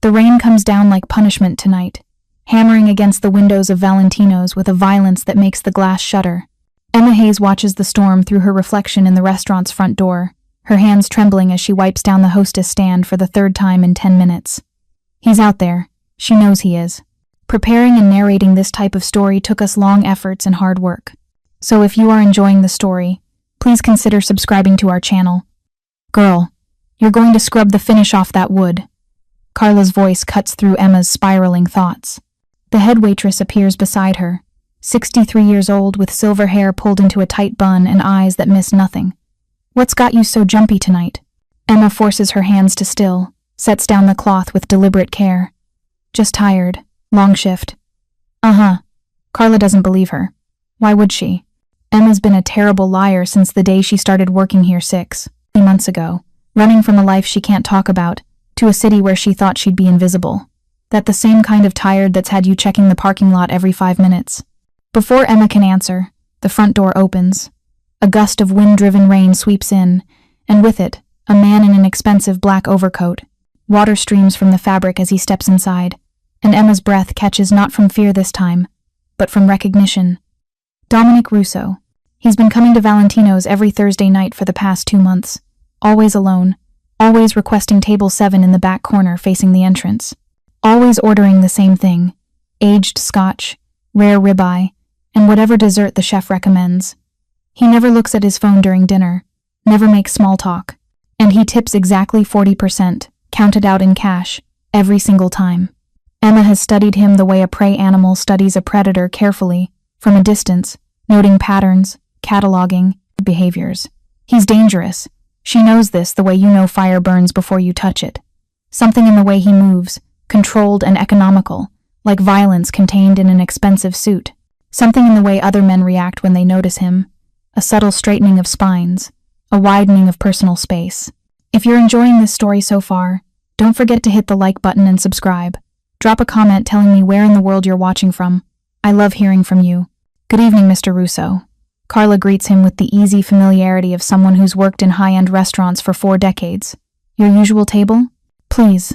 The rain comes down like punishment tonight, hammering against the windows of Valentino's with a violence that makes the glass shudder. Emma Hayes watches the storm through her reflection in the restaurant's front door, her hands trembling as she wipes down the hostess stand for the third time in 10 minutes. He's out there. She knows he is. Preparing and narrating this type of story took us long efforts and hard work. So if you are enjoying the story, please consider subscribing to our channel. Girl, you're going to scrub the finish off that wood. Carla's voice cuts through Emma's spiraling thoughts. The head waitress appears beside her, 63 years old with silver hair pulled into a tight bun and eyes that miss nothing. What's got you so jumpy tonight? Emma forces her hands to still, sets down the cloth with deliberate care. Just tired. Long shift. Carla doesn't believe her. Why would she? Emma's been a terrible liar since the day she started working here 6 months ago, running from a life she can't talk about, to a city where she thought she'd be invisible. That the same kind of tired that's had you checking the parking lot every 5 minutes. Before Emma can answer, the front door opens. A gust of wind-driven rain sweeps in, and with it, a man in an expensive black overcoat. Water streams from the fabric as he steps inside, and Emma's breath catches not from fear this time, but from recognition. Dominic Russo. He's been coming to Valentino's every Thursday night for the past 2 months, always alone, always requesting table 7 in the back corner facing the entrance, always ordering the same thing, aged scotch, rare ribeye, and whatever dessert the chef recommends. He never looks at his phone during dinner, never makes small talk, and he tips exactly 40%, counted out in cash, every single time. Emma has studied him the way a prey animal studies a predator carefully, from a distance, noting patterns, cataloging behaviors. He's dangerous. She knows this the way you know fire burns before you touch it. Something in the way he moves, controlled and economical, like violence contained in an expensive suit. Something in the way other men react when they notice him. A subtle straightening of spines, a widening of personal space. If you're enjoying this story so far, don't forget to hit the like button and subscribe. Drop a comment telling me where in the world you're watching from. I love hearing from you. Good evening, Mr. Russo. Carla greets him with the easy familiarity of someone who's worked in high-end restaurants for 4 decades. Your usual table? Please.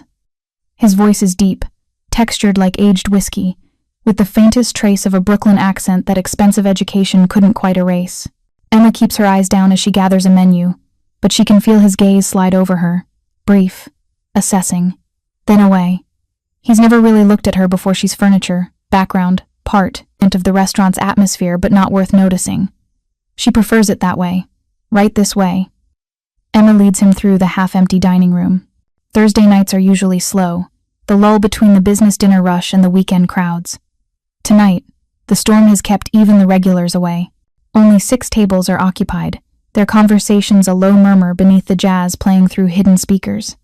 His voice is deep, textured like aged whiskey, with the faintest trace of a Brooklyn accent that expensive education couldn't quite erase. Emma keeps her eyes down as she gathers a menu, but she can feel his gaze slide over her, brief, assessing, then away. He's never really looked at her before she's furniture, background, part, of the restaurant's atmosphere, but not worth noticing. She prefers it that way, right this way. Emma leads him through the half-empty dining room. Thursday nights are usually slow, the lull between the business dinner rush and the weekend crowds. Tonight, the storm has kept even the regulars away. Only 6 tables are occupied, their conversations a low murmur beneath the jazz playing through hidden speakers.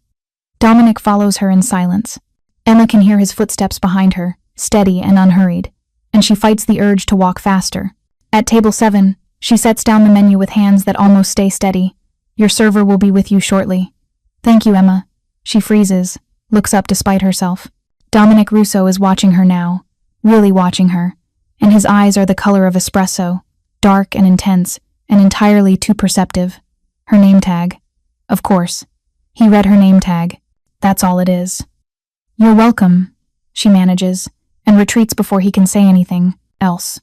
Dominic follows her in silence. Emma can hear his footsteps behind her, steady and unhurried, and she fights the urge to walk faster. At table 7, she sets down the menu with hands that almost stay steady. Your server will be with you shortly. Thank you, Emma. She freezes, looks up despite herself. Dominic Russo is watching her now, really watching her, and his eyes are the color of espresso, dark and intense, and entirely too perceptive. Her name tag. Of course. He read her name tag. That's all it is. You're welcome, she manages, and retreats before he can say anything else.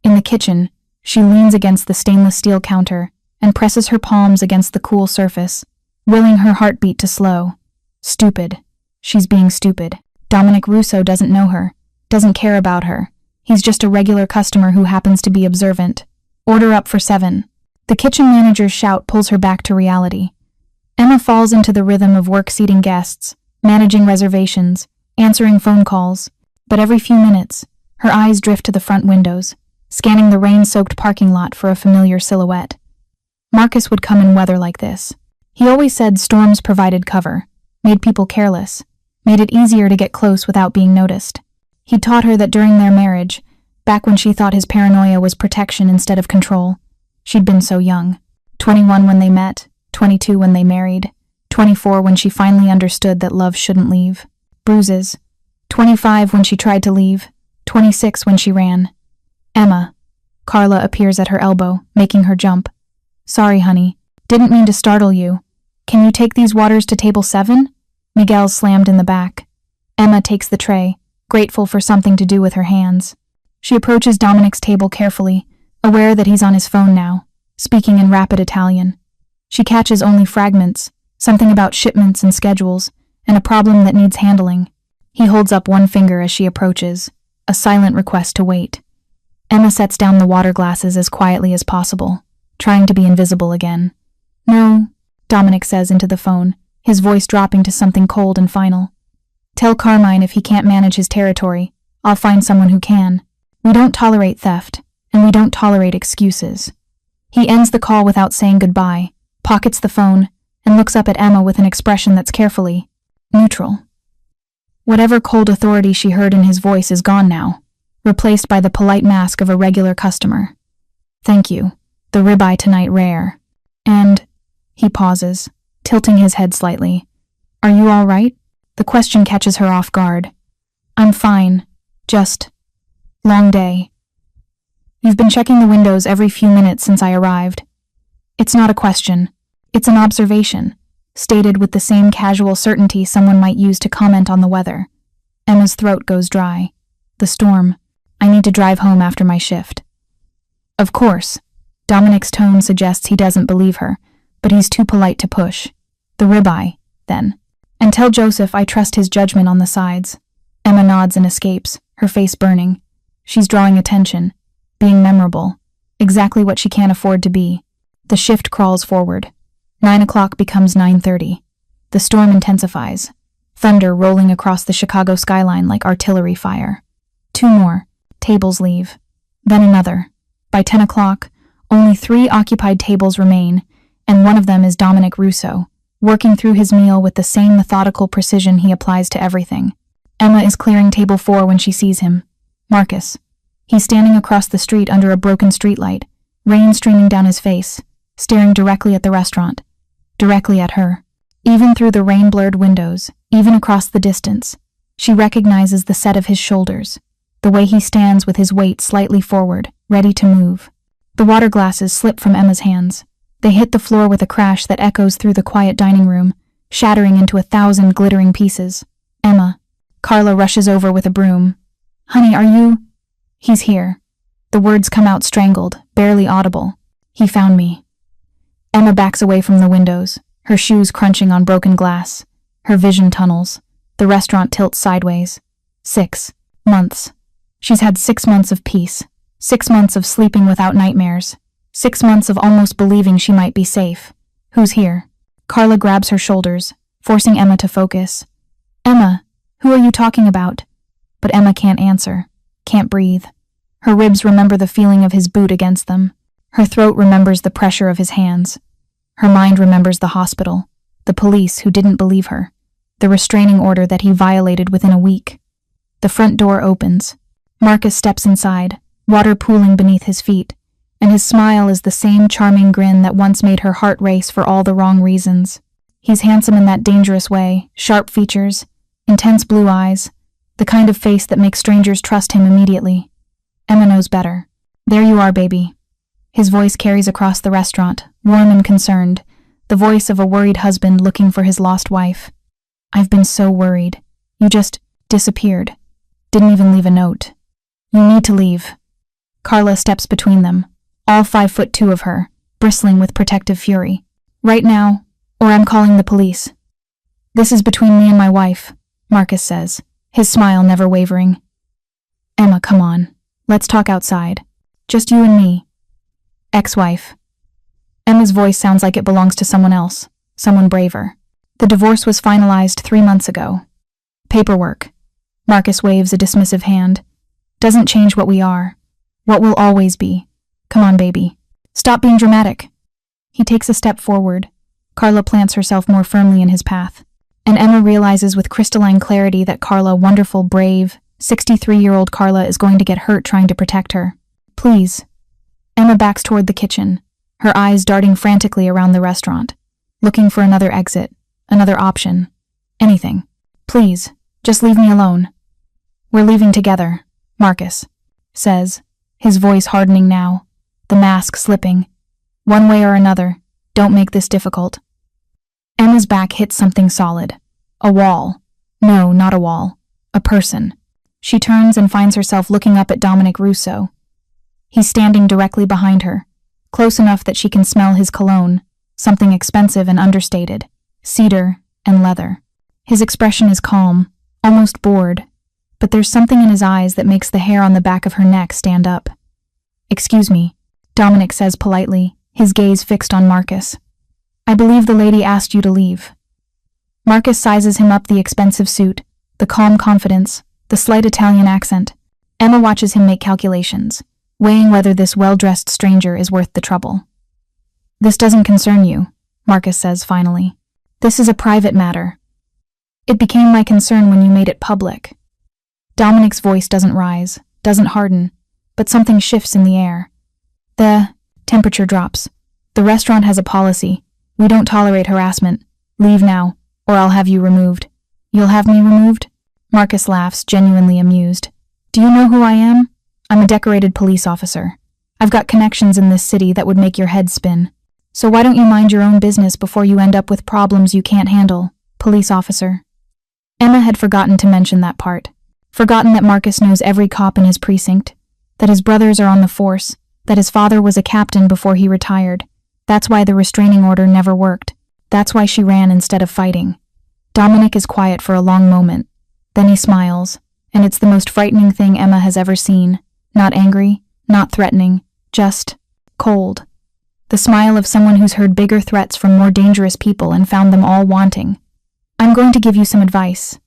In the kitchen, she leans against the stainless steel counter and presses her palms against the cool surface, willing her heartbeat to slow. Stupid. She's being stupid. Dominic Russo doesn't know her, doesn't care about her. He's just a regular customer who happens to be observant. Order up for 7. The kitchen manager's shout pulls her back to reality. Emma falls into the rhythm of work-seating guests, managing reservations, answering phone calls, but every few minutes, her eyes drift to the front windows, scanning the rain-soaked parking lot for a familiar silhouette. Marcus would come in weather like this. He always said storms provided cover, made people careless, made it easier to get close without being noticed. He taught her that during their marriage, back when she thought his paranoia was protection instead of control. She'd been so young. 21 when they met, 22 when they married, 24 when she finally understood that love shouldn't leave. Bruises. 25 when she tried to leave, 26 when she ran. Emma. Carla appears at her elbow, making her jump. Sorry, honey. Didn't mean to startle you. Can you take these waters to table 7? Miguel slammed in the back. Emma takes the tray, grateful for something to do with her hands. She approaches Dominic's table carefully, aware that he's on his phone now, speaking in rapid Italian. She catches only fragments, something about shipments and schedules, and a problem that needs handling. He holds up one finger as she approaches, a silent request to wait. Emma sets down the water glasses as quietly as possible, trying to be invisible again. "No," Dominic says into the phone, his voice dropping to something cold and final. "Tell Carmine if he can't manage his territory, I'll find someone who can. We don't tolerate theft, and we don't tolerate excuses." He ends the call without saying goodbye, pockets the phone, and looks up at Emma with an expression that's carefully neutral. Whatever cold authority she heard in his voice is gone now, replaced by the polite mask of a regular customer. "Thank you. The ribeye tonight rare. And," he pauses, tilting his head slightly, "are you all right?" The question catches her off guard. "I'm fine. Just long day." "You've been checking the windows every few minutes since I arrived." It's not a question. It's an observation, stated with the same casual certainty someone might use to comment on the weather. Emma's throat goes dry. "The storm. I need to drive home after my shift." "Of course." Dominic's tone suggests he doesn't believe her, but he's too polite to push. "The ribeye, then. And tell Joseph I trust his judgment on the sides." Emma nods and escapes, her face burning. She's drawing attention, being memorable, exactly what she can't afford to be. The shift crawls forward. 9 o'clock becomes 9:30. The storm intensifies, thunder rolling across the Chicago skyline like artillery fire. 2 more. Tables leave. Then another. By 10 o'clock, only 3 occupied tables remain, and one of them is Dominic Russo, working through his meal with the same methodical precision he applies to everything. Emma is clearing table 4 when she sees him. Marcus. He's standing across the street under a broken streetlight, rain streaming down his face, staring directly at the restaurant. Directly at her. Even through the rain-blurred windows, even across the distance, she recognizes the set of his shoulders, the way he stands with his weight slightly forward, ready to move. The water glasses slip from Emma's hands. They hit the floor with a crash that echoes through the quiet dining room, shattering into 1,000 glittering pieces. "Emma." Carla rushes over with a broom. "Honey, are you—" "He's here." The words come out strangled, barely audible. "He found me." Emma backs away from the windows, her shoes crunching on broken glass. Her vision tunnels. The restaurant tilts sideways. 6 months. She's had 6 months of peace. 6 months of sleeping without nightmares. 6 months of almost believing she might be safe. "Who's here?" Carla grabs her shoulders, forcing Emma to focus. "Emma, who are you talking about?" But Emma can't answer, can't breathe. Her ribs remember the feeling of his boot against them. Her throat remembers the pressure of his hands. Her mind remembers the hospital, the police who didn't believe her, the restraining order that he violated within a week. The front door opens. Marcus steps inside, water pooling beneath his feet, and his smile is the same charming grin that once made her heart race for all the wrong reasons. He's handsome in that dangerous way, sharp features, intense blue eyes, the kind of face that makes strangers trust him immediately. Emma knows better. "There you are, baby." His voice carries across the restaurant, warm and concerned, the voice of a worried husband looking for his lost wife. "I've been so worried. You just disappeared. Didn't even leave a note. You need to leave." Carla steps between them, all 5'2" of her, bristling with protective fury. "Right now, or I'm calling the police." "This is between me and my wife," Marcus says, his smile never wavering. "Emma, come on. Let's talk outside. Just you and me." "Ex-wife." Emma's voice sounds like it belongs to someone else, someone braver. "The divorce was finalized 3 months ago." "Paperwork." Marcus waves a dismissive hand. "Doesn't change what we are. What we'll always be. Come on, baby. Stop being dramatic." He takes a step forward. Carla plants herself more firmly in his path. And Emma realizes with crystalline clarity that Carla, wonderful, brave, 63-year-old Carla, is going to get hurt trying to protect her. "Please." Emma backs toward the kitchen, her eyes darting frantically around the restaurant, looking for another exit, another option. Anything. "Please, just leave me alone." "We're leaving together," Marcus says, his voice hardening now, the mask slipping. "One way or another, don't make this difficult." Emma's back hits something solid. A wall. No, not a wall. A person. She turns and finds herself looking up at Dominic Russo. He's standing directly behind her, close enough that she can smell his cologne, something expensive and understated, cedar and leather. His expression is calm, almost bored, but there's something in his eyes that makes the hair on the back of her neck stand up. "Excuse me," Dominic says politely, his gaze fixed on Marcus. "I believe the lady asked you to leave." Marcus sizes him up the expensive suit, the calm confidence, the slight Italian accent. Emma watches him make calculations, weighing whether this well-dressed stranger is worth the trouble. "This doesn't concern you," Marcus says finally. "This is a private matter. It became my concern when you made it public." Dominic's voice doesn't rise, doesn't harden, but something shifts in the air. The temperature drops. "The restaurant has a policy. We don't tolerate harassment. Leave now, or I'll have you removed." "You'll have me removed?" Marcus laughs, genuinely amused. "Do you know who I am? I'm a decorated police officer. I've got connections in this city that would make your head spin. So why don't you mind your own business before you end up with problems you can't handle, police officer?" Emma had forgotten to mention that part. Forgotten that Marcus knows every cop in his precinct, that his brothers are on the force, that his father was a captain before he retired. That's why the restraining order never worked. That's why she ran instead of fighting. Dominic is quiet for a long moment. Then he smiles, and it's the most frightening thing Emma has ever seen. Not angry, not threatening, just cold. The smile of someone who's heard bigger threats from more dangerous people and found them all wanting. "I'm going to give you some advice,"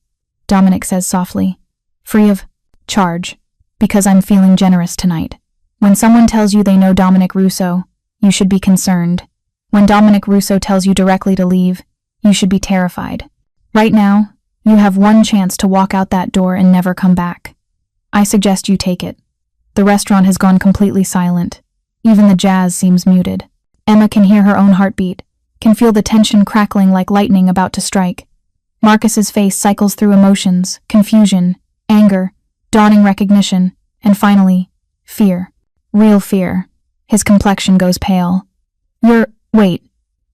Dominic says softly. "Free of charge, because I'm feeling generous tonight. When someone tells you they know Dominic Russo, you should be concerned. When Dominic Russo tells you directly to leave, you should be terrified. Right now, you have one chance to walk out that door and never come back. I suggest you take it." The restaurant has gone completely silent. Even the jazz seems muted. Emma can hear her own heartbeat, can feel the tension crackling like lightning about to strike. Marcus's face cycles through emotions, confusion, anger, dawning recognition, and finally, fear. Real fear. His complexion goes pale. Wait,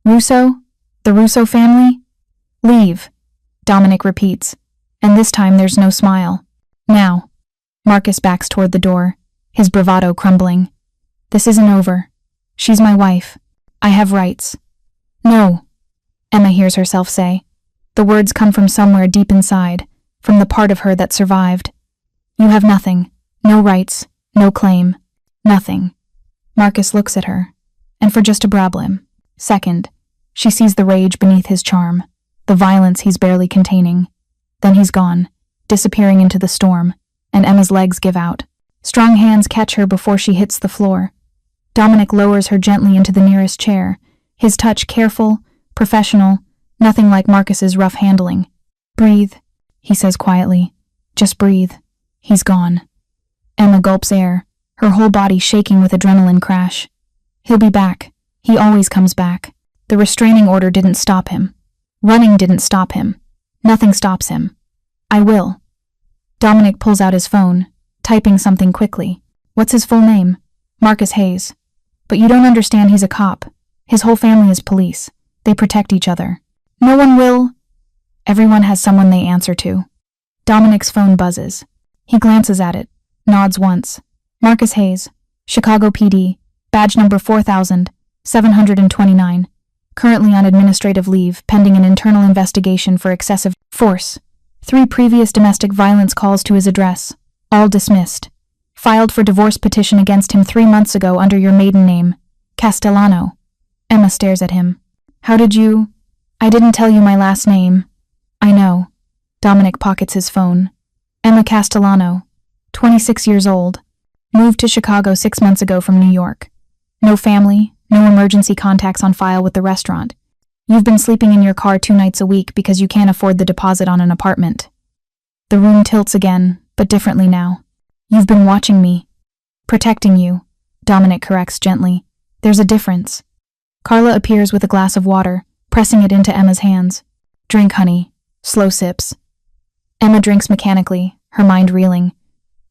Russo? The Russo family? Leave, Dominic repeats, and this time there's no smile. Now. Marcus backs toward the door, his bravado crumbling. "This isn't over. She's my wife. I have rights." "No," Emma hears herself say. The words come from somewhere deep inside, from the part of her that survived. "You have nothing. No rights. No claim. Nothing." Marcus looks at her, and for just a brablim, second, she sees the rage beneath his charm, the violence he's barely containing. Then he's gone, disappearing into the storm, and Emma's legs give out. Strong hands catch her before she hits the floor. Dominic lowers her gently into the nearest chair, his touch careful, professional, nothing like Marcus's rough handling. "Breathe," he says quietly. "Just breathe." He's gone. Emma gulps air, her whole body shaking with adrenaline crash. He'll be back. He always comes back. The restraining order didn't stop him. Running didn't stop him. Nothing stops him. "I will." Dominic pulls out his phone, typing something quickly. What's his full name? Marcus Hayes. But you don't understand, he's a cop. His whole family is police. They protect each other. No one will. Everyone has someone they answer to. Dominic's phone buzzes. He glances at it, nods once. Marcus Hayes, Chicago PD, badge number 4729. Currently on administrative leave, pending an internal investigation for excessive force. 3 previous domestic violence calls to his address, all dismissed. Filed for divorce petition against him 3 months ago under your maiden name, Castellano. Emma stares at him. How did you... I didn't tell you my last name. I know. Dominic pockets his phone. Emma Castellano, 26 years old. Moved to Chicago 6 months ago from New York. No family, no emergency contacts on file with the restaurant. You've been sleeping in your car 2 nights a week because you can't afford the deposit on an apartment. The room tilts again, but differently now. You've been watching me. Protecting you, Dominic corrects gently. There's a difference. Carla appears with a glass of water, pressing it into Emma's hands. Drink, honey. Slow sips. Emma drinks mechanically, her mind reeling.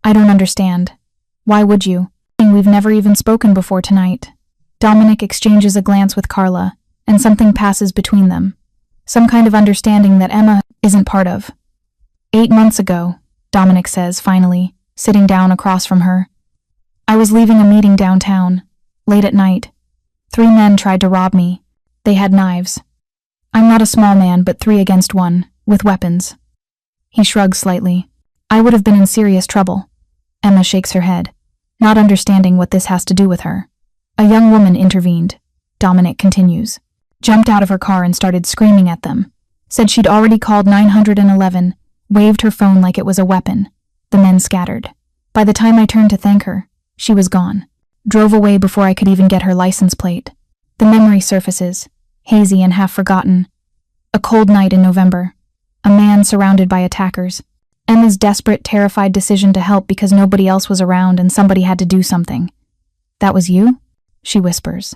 I don't understand. Why would you? We've never even spoken before tonight. Dominic exchanges a glance with Carla, and something passes between them. Some kind of understanding that Emma isn't part of. 8 months ago, Dominic says, finally, sitting down across from her. I was leaving a meeting downtown, late at night. 3 men tried to rob me. They had knives. I'm not a small man, but 3 against 1, with weapons. He shrugs slightly. I would have been in serious trouble. Emma shakes her head, not understanding what this has to do with her. A young woman intervened, Dominic continues. Jumped out of her car and started screaming at them. Said she'd already called 911, waved her phone like it was a weapon. The men scattered. By the time I turned to thank her, she was gone. Drove away before I could even get her license plate. The memory surfaces, hazy and half forgotten. A cold night in November. A man surrounded by attackers. Emma's desperate, terrified decision to help because nobody else was around and somebody had to do something. That was you? She whispers.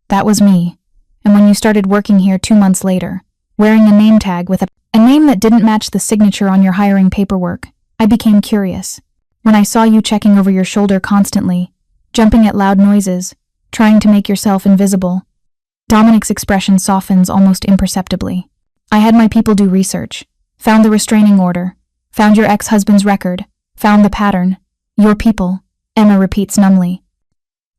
That was me. And when you started working here 2 months later, wearing a name tag with a name that didn't match the signature on your hiring paperwork, I became curious. When I saw you checking over your shoulder constantly, jumping at loud noises, trying to make yourself invisible. Dominic's expression softens almost imperceptibly. I had my people do research, found the restraining order, found your ex-husband's record, found the pattern. Your people, Emma repeats numbly.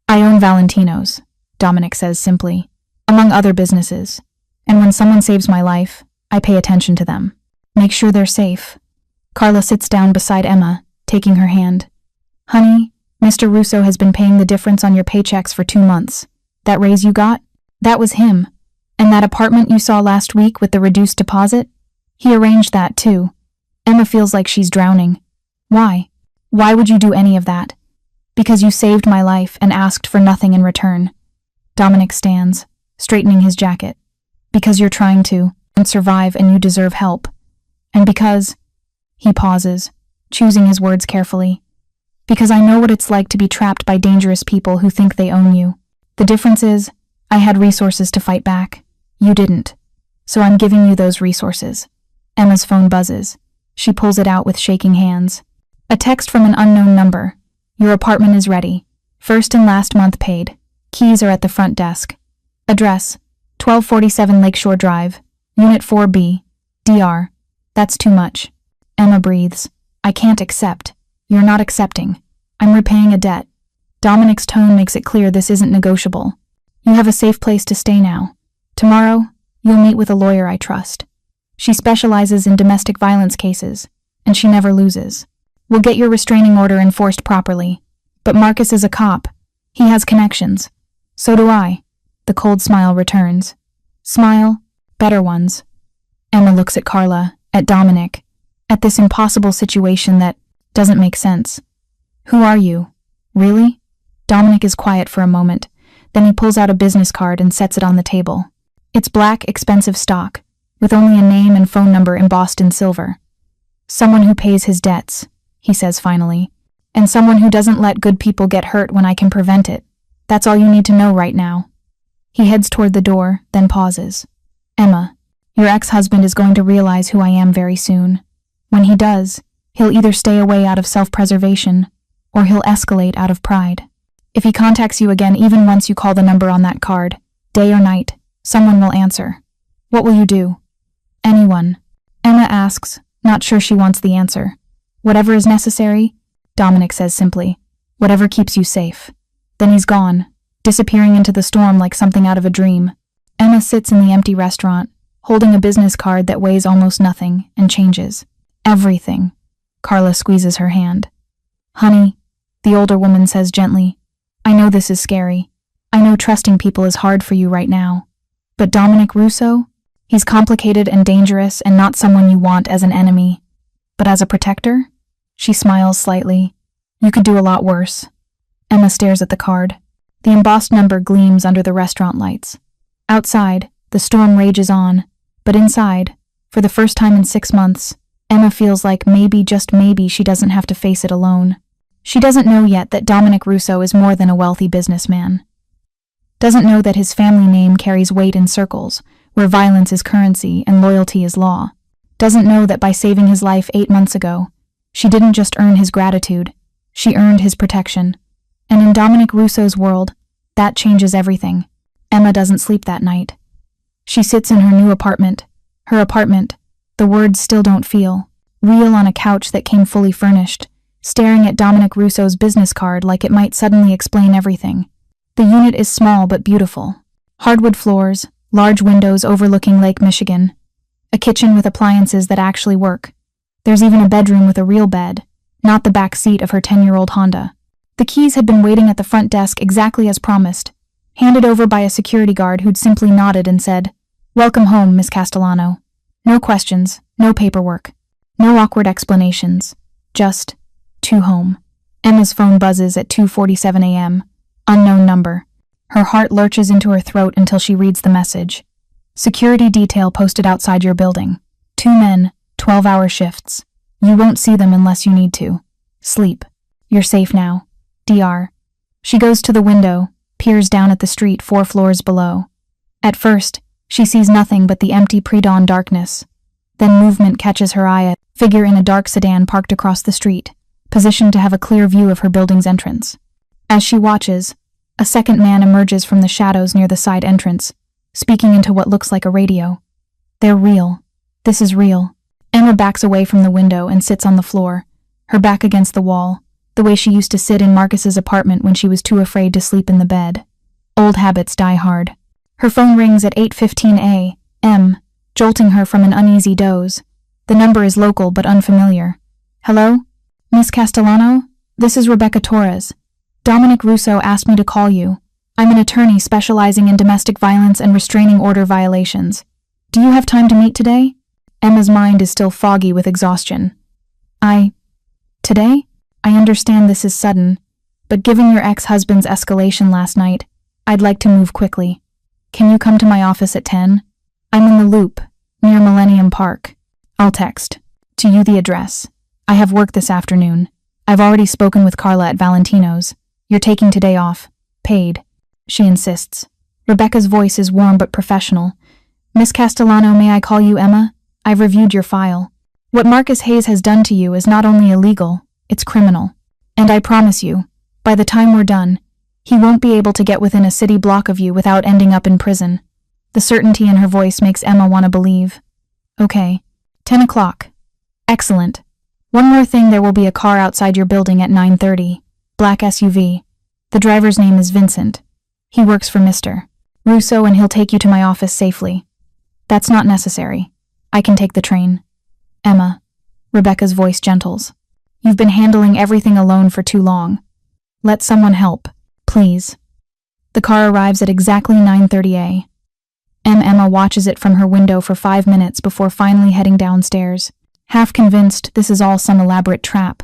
I own Valentino's, Dominic says simply, among other businesses, and when someone saves my life, I pay attention to them. Make sure they're safe. Carla sits down beside Emma, taking her hand. Honey, Mr. Russo has been paying the difference on your paychecks for 2 months. That raise you got? That was him. And that apartment you saw last week with the reduced deposit? He arranged that too. Emma feels like she's drowning. Why? Why would you do any of that? Because you saved my life and asked for nothing in return. Dominic stands, straightening his jacket. Because you're trying to, and survive and you deserve help. And because... He pauses, choosing his words carefully. Because I know what it's like to be trapped by dangerous people who think they own you. The difference is, I had resources to fight back. You didn't. So I'm giving you those resources. Emma's phone buzzes. She pulls it out with shaking hands. A text from an unknown number. Your apartment is ready. First and last month paid. Keys are at the front desk. Address, 1247 Lakeshore Drive, Unit 4B, DR. That's too much. Emma breathes. I can't accept. You're not accepting. I'm repaying a debt. Dominic's tone makes it clear this isn't negotiable. You have a safe place to stay now. Tomorrow, you'll meet with a lawyer I trust. She specializes in domestic violence cases, and she never loses. We'll get your restraining order enforced properly. But Marcus is a cop. He has connections. So do I. The cold smile returns. Smile, better ones. Emma looks at Carla, at Dominic, at this impossible situation that doesn't make sense. Who are you? Really? Dominic is quiet for a moment, then he pulls out a business card and sets it on the table. It's black, expensive stock, with only a name and phone number embossed in silver. Someone who pays his debts, he says finally, and someone who doesn't let good people get hurt when I can prevent it. That's all you need to know right now. He heads toward the door, then pauses. Emma, your ex-husband is going to realize who I am very soon. When he does, he'll either stay away out of self-preservation, or he'll escalate out of pride. If he contacts you again even once you call the number on that card, day or night, someone will answer. What will you do? Anyone. Emma asks, not sure she wants the answer. Whatever is necessary, Dominic says simply. Whatever keeps you safe. Then he's gone, disappearing into the storm like something out of a dream. Emma sits in the empty restaurant, holding a business card that weighs almost nothing and changes. Everything. Carla squeezes her hand. Honey, the older woman says gently, I know this is scary. I know trusting people is hard for you right now. But Dominic Russo? He's complicated and dangerous and not someone you want as an enemy. But as a protector? She smiles slightly. You could do a lot worse. Emma stares at the card. The embossed number gleams under the restaurant lights. Outside, the storm rages on, but inside, for the first time in 6 months, Emma feels like maybe, just maybe, she doesn't have to face it alone. She doesn't know yet that Dominic Russo is more than a wealthy businessman. Doesn't know that his family name carries weight in circles, where violence is currency and loyalty is law. Doesn't know that by saving his life 8 months ago, she didn't just earn his gratitude, she earned his protection. And in Dominic Russo's world, that changes everything. Emma doesn't sleep that night. She sits in her new apartment. Her apartment. The words still don't feel. real on a couch that came fully furnished, staring at Dominic Russo's business card like it might suddenly explain everything. The unit is small but beautiful. Hardwood floors, large windows overlooking Lake Michigan, a kitchen with appliances that actually work. There's even a bedroom with a real bed, not the back seat of her 10-year-old Honda. The keys had been waiting at the front desk exactly as promised, handed over by a security guard who'd simply nodded and said, "Welcome home, Miss Castellano. No questions, no paperwork, no awkward explanations, just to home." Emma's phone buzzes at 2:47 a.m. Unknown number. Her heart lurches into her throat until she reads the message. Security detail posted outside your building. 2 men, 12-hour shifts. You won't see them unless you need to. Sleep. You're safe now. DR. She goes to the window, peers down at the street 4 floors below. At first, she sees nothing but the empty pre-dawn darkness. Then movement catches her eye, a figure in a dark sedan parked across the street, positioned to have a clear view of her building's entrance. As she watches, a second man emerges from the shadows near the side entrance, speaking into what looks like a radio. They're real. This is real. Emma backs away from the window and sits on the floor, her back against the wall, the way she used to sit in Marcus's apartment when she was too afraid to sleep in the bed. Old habits die hard. Her phone rings at 8:15 a.m., jolting her from an uneasy doze. The number is local but unfamiliar. Hello? Miss Castellano? This is Rebecca Torres. Dominic Russo asked me to call you. I'm an attorney specializing in domestic violence and restraining order violations. Do you have time to meet today? Emma's mind is still foggy with exhaustion. Today? I understand this is sudden, but given your ex-husband's escalation last night, I'd like to move quickly. Can you come to my office at 10? I'm in the Loop, near Millennium Park. I'll text to you the address. I have work this afternoon. I've already spoken with Carla at Valentino's. You're taking today off. Paid. She insists. Rebecca's voice is warm but professional. Miss Castellano, may I call you Emma? I've reviewed your file. What Marcus Hayes has done to you is not only illegal, it's criminal. And I promise you, by the time we're done, he won't be able to get within a city block of you without ending up in prison. The certainty in her voice makes Emma want to believe. Okay. 10 o'clock. Excellent. One more thing, there will be a car outside your building at 9:30. Black SUV. The driver's name is Vincent. He works for Mr. Russo and he'll take you to my office safely. That's not necessary. I can take the train. Emma. Rebecca's voice gentles. You've been handling everything alone for too long. Let someone help, please. The car arrives at exactly 9:30 a.m. Emma watches it from her window for 5 minutes before finally heading downstairs, half convinced this is all some elaborate trap,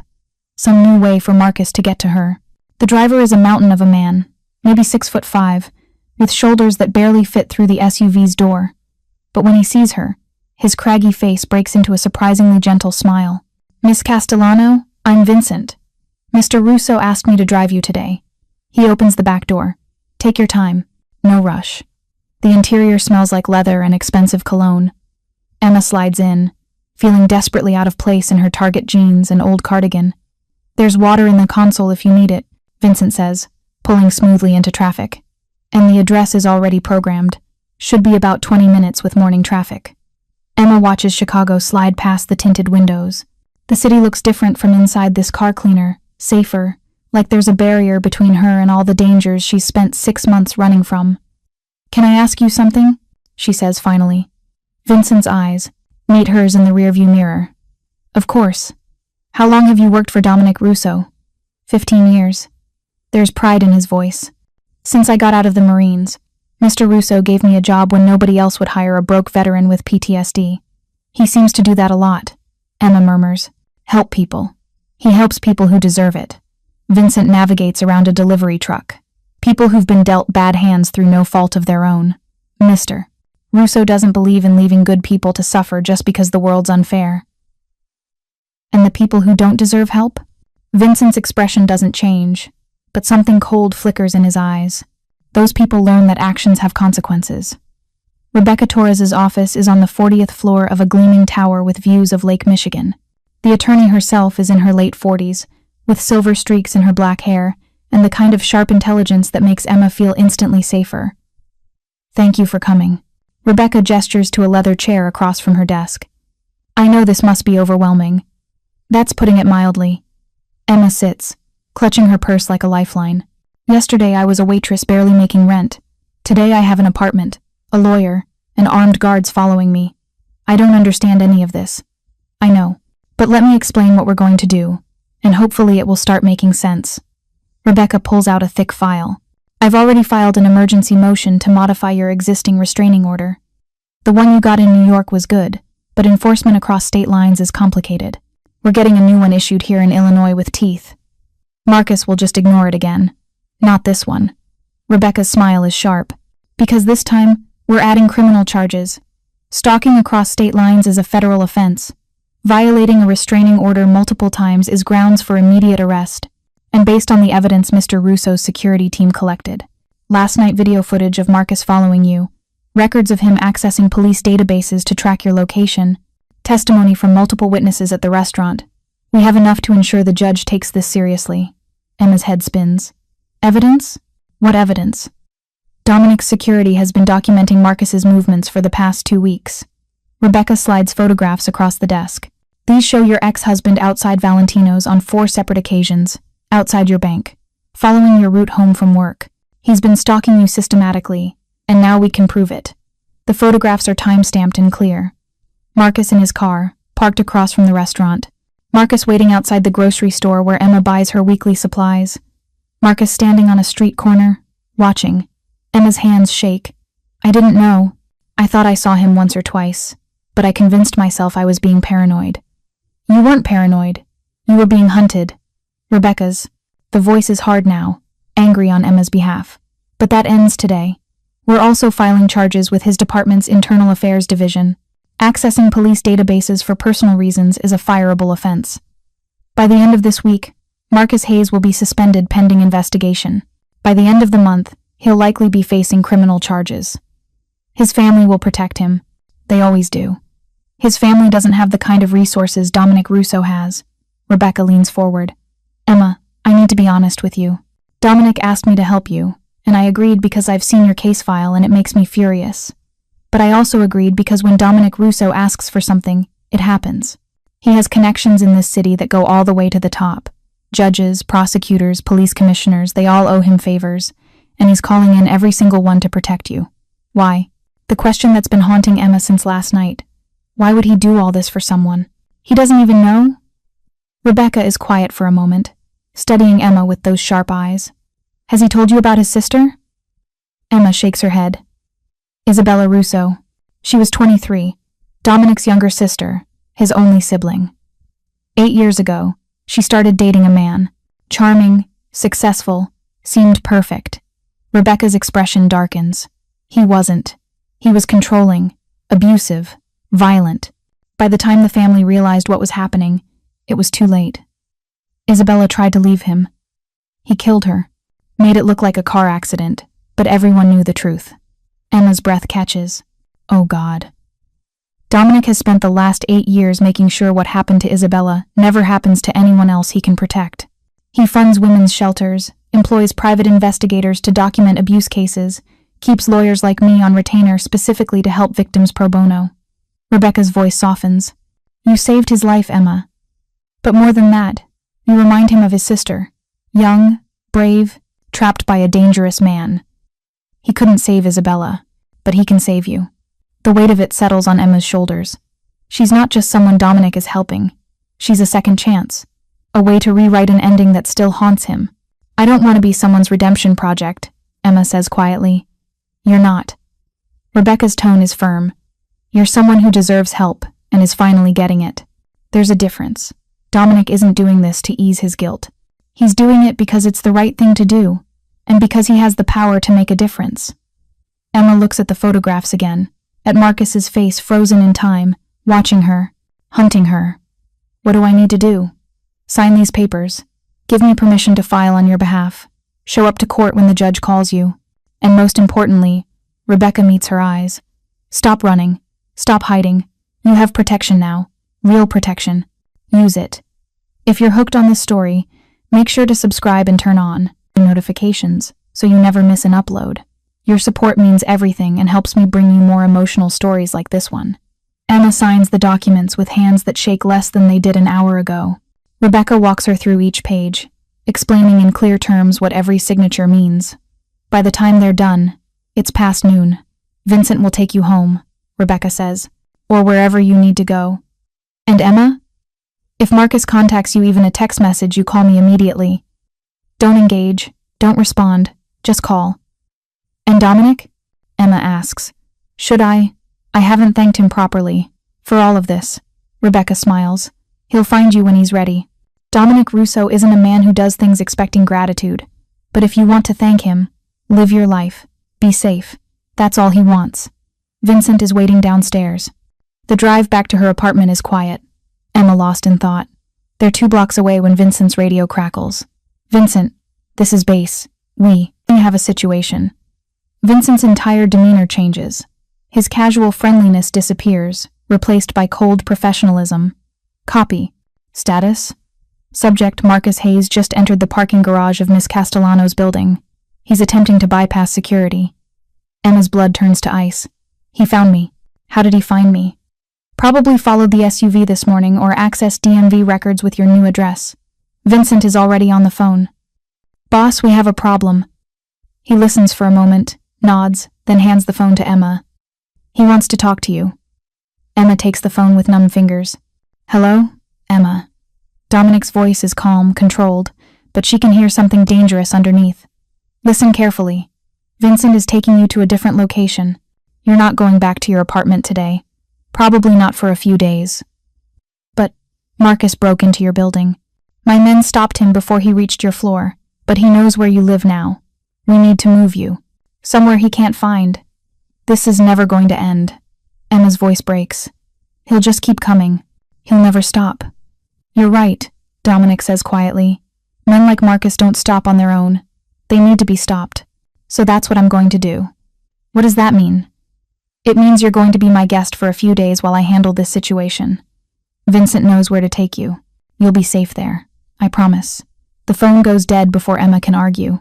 some new way for Marcus to get to her. The driver is a mountain of a man, maybe 6'5", with shoulders that barely fit through the SUV's door. But when he sees her, his craggy face breaks into a surprisingly gentle smile. Miss Castellano, I'm Vincent. Mr. Russo asked me to drive you today. He opens the back door. Take your time. No rush. The interior smells like leather and expensive cologne. Emma slides in, feeling desperately out of place in her Target jeans and old cardigan. There's water in the console if you need it, Vincent says, pulling smoothly into traffic. And the address is already programmed. Should be about 20 minutes with morning traffic. Emma watches Chicago slide past the tinted windows. The city looks different from inside this car cleaner, safer, like there's a barrier between her and all the dangers she's spent 6 months running from. Can I ask you something? She says finally. Vincent's eyes meet hers in the rearview mirror. Of course. How long have you worked for Dominic Russo? 15 years. There's pride in his voice. Since I got out of the Marines, Mr. Russo gave me a job when nobody else would hire a broke veteran with PTSD. He seems to do that a lot, Emma murmurs. Help people. He helps people who deserve it. Vincent navigates around a delivery truck. People who've been dealt bad hands through no fault of their own. Mr. Russo doesn't believe in leaving good people to suffer just because the world's unfair. And the people who don't deserve help? Vincent's expression doesn't change, but something cold flickers in his eyes. Those people learn that actions have consequences. Rebecca Torres' office is on the 40th floor of a gleaming tower with views of Lake Michigan. The attorney herself is in her late 40s, with silver streaks in her black hair and the kind of sharp intelligence that makes Emma feel instantly safer. Thank you for coming. Rebecca gestures to a leather chair across from her desk. I know this must be overwhelming. That's putting it mildly. Emma sits, clutching her purse like a lifeline. Yesterday I was a waitress barely making rent. Today I have an apartment, a lawyer, and armed guards following me. I don't understand any of this. I know. But let me explain what we're going to do, and hopefully it will start making sense. Rebecca pulls out a thick file. I've already filed an emergency motion to modify your existing restraining order. The one you got in New York was good, but enforcement across state lines is complicated. We're getting a new one issued here in Illinois with teeth. Marcus will just ignore it again. Not this one. Rebecca's smile is sharp, because this time, we're adding criminal charges. Stalking across state lines is a federal offense. Violating a restraining order multiple times is grounds for immediate arrest, and based on the evidence Mr. Russo's security team collected. Last night video footage of Marcus following you, records of him accessing police databases to track your location, testimony from multiple witnesses at the restaurant. We have enough to ensure the judge takes this seriously. Emma's head spins. Evidence? What evidence? Dominic's security has been documenting Marcus's movements for the past 2 weeks. Rebecca slides photographs across the desk. These show your ex-husband outside Valentino's on 4 separate occasions, outside your bank, following your route home from work. He's been stalking you systematically, and now we can prove it. The photographs are time-stamped and clear. Marcus in his car, parked across from the restaurant. Marcus waiting outside the grocery store where Emma buys her weekly supplies. Marcus standing on a street corner, watching. Emma's hands shake. I didn't know. I thought I saw him once or twice, but I convinced myself I was being paranoid. You weren't paranoid. You were being hunted. Rebecca's. The voice is hard now, angry on Emma's behalf. But that ends today. We're also filing charges with his department's Internal Affairs Division. Accessing police databases for personal reasons is a fireable offense. By the end of this week, Marcus Hayes will be suspended pending investigation. By the end of the month, he'll likely be facing criminal charges. His family will protect him. They always do. His family doesn't have the kind of resources Dominic Russo has. Rebecca leans forward. Emma, I need to be honest with you. Dominic asked me to help you, and I agreed because I've seen your case file and it makes me furious. But I also agreed because when Dominic Russo asks for something, it happens. He has connections in this city that go all the way to the top. Judges, prosecutors, police commissioners, they all owe him favors, and he's calling in every single one to protect you. Why? The question that's been haunting Emma since last night. Why would he do all this for someone? He doesn't even know? Rebecca is quiet for a moment, studying Emma with those sharp eyes. Has he told you about his sister? Emma shakes her head. Isabella Russo. She was 23, Dominic's younger sister, his only sibling. 8 years ago, she started dating a man. Charming, successful, seemed perfect. Rebecca's expression darkens. He wasn't. He was controlling, abusive, violent. By the time the family realized what was happening, it was too late. Isabella tried to leave him. He killed her, made it look like a car accident, but everyone knew the truth. Emma's breath catches. Oh God. Dominic has spent the last 8 years making sure what happened to Isabella never happens to anyone else he can protect. He funds women's shelters, employs private investigators to document abuse cases, keeps lawyers like me on retainer specifically to help victims pro bono. Rebecca's voice softens. You saved his life, Emma. But more than that, you remind him of his sister. Young, brave, trapped by a dangerous man. He couldn't save Isabella, but he can save you. The weight of it settles on Emma's shoulders. She's not just someone Dominic is helping. She's a second chance. A way to rewrite an ending that still haunts him. I don't want to be someone's redemption project, Emma says quietly. You're not. Rebecca's tone is firm. You're someone who deserves help and is finally getting it. There's a difference. Dominic isn't doing this to ease his guilt. He's doing it because it's the right thing to do, and because he has the power to make a difference. Emma looks at the photographs again, at Marcus's face frozen in time, watching her, hunting her. What do I need to do? Sign these papers. Give me permission to file on your behalf. Show up to court when the judge calls you. And most importantly, Rebecca meets her eyes. Stop running. Stop hiding. You have protection now. Real protection. Use it. If you're hooked on this story, make sure to subscribe and turn on notifications so you never miss an upload. Your support means everything and helps me bring you more emotional stories like this one. Emma signs the documents with hands that shake less than they did an hour ago. Rebecca walks her through each page, explaining in clear terms what every signature means. By the time they're done, it's past noon. Vincent will take you home, Rebecca says, or wherever you need to go. And Emma? If Marcus contacts you even a text message, you call me immediately. Don't engage, don't respond, just call. And Dominic? Emma asks. Should I? I haven't thanked him properly. For all of this. Rebecca smiles. He'll find you when he's ready. Dominic Russo isn't a man who does things expecting gratitude. But if you want to thank him, live your life. Be safe. That's all he wants. Vincent is waiting downstairs. The drive back to her apartment is quiet. Emma lost in thought. They're 2 blocks away when Vincent's radio crackles. Vincent, this is Base. We have a situation. Vincent's entire demeanor changes. His casual friendliness disappears, replaced by cold professionalism. Copy. Status? Subject Marcus Hayes just entered the parking garage of Miss Castellano's building. He's attempting to bypass security. Emma's blood turns to ice. He found me. How did he find me? Probably followed the SUV this morning or accessed DMV records with your new address. Vincent is already on the phone. Boss, we have a problem. He listens for a moment, nods, then hands the phone to Emma. He wants to talk to you. Emma takes the phone with numb fingers. Hello? Emma. Dominic's voice is calm, controlled, but she can hear something dangerous underneath. Listen carefully. Vincent is taking you to a different location. You're not going back to your apartment today. Probably not for a few days. But Marcus broke into your building. My men stopped him before he reached your floor, but he knows where you live now. We need to move you. Somewhere he can't find. This is never going to end. Emma's voice breaks. He'll just keep coming. He'll never stop. You're right, Dominic says quietly. Men like Marcus don't stop on their own. They need to be stopped. So that's what I'm going to do. What does that mean? It means you're going to be my guest for a few days while I handle this situation. Vincent knows where to take you. You'll be safe there. I promise. The phone goes dead before Emma can argue.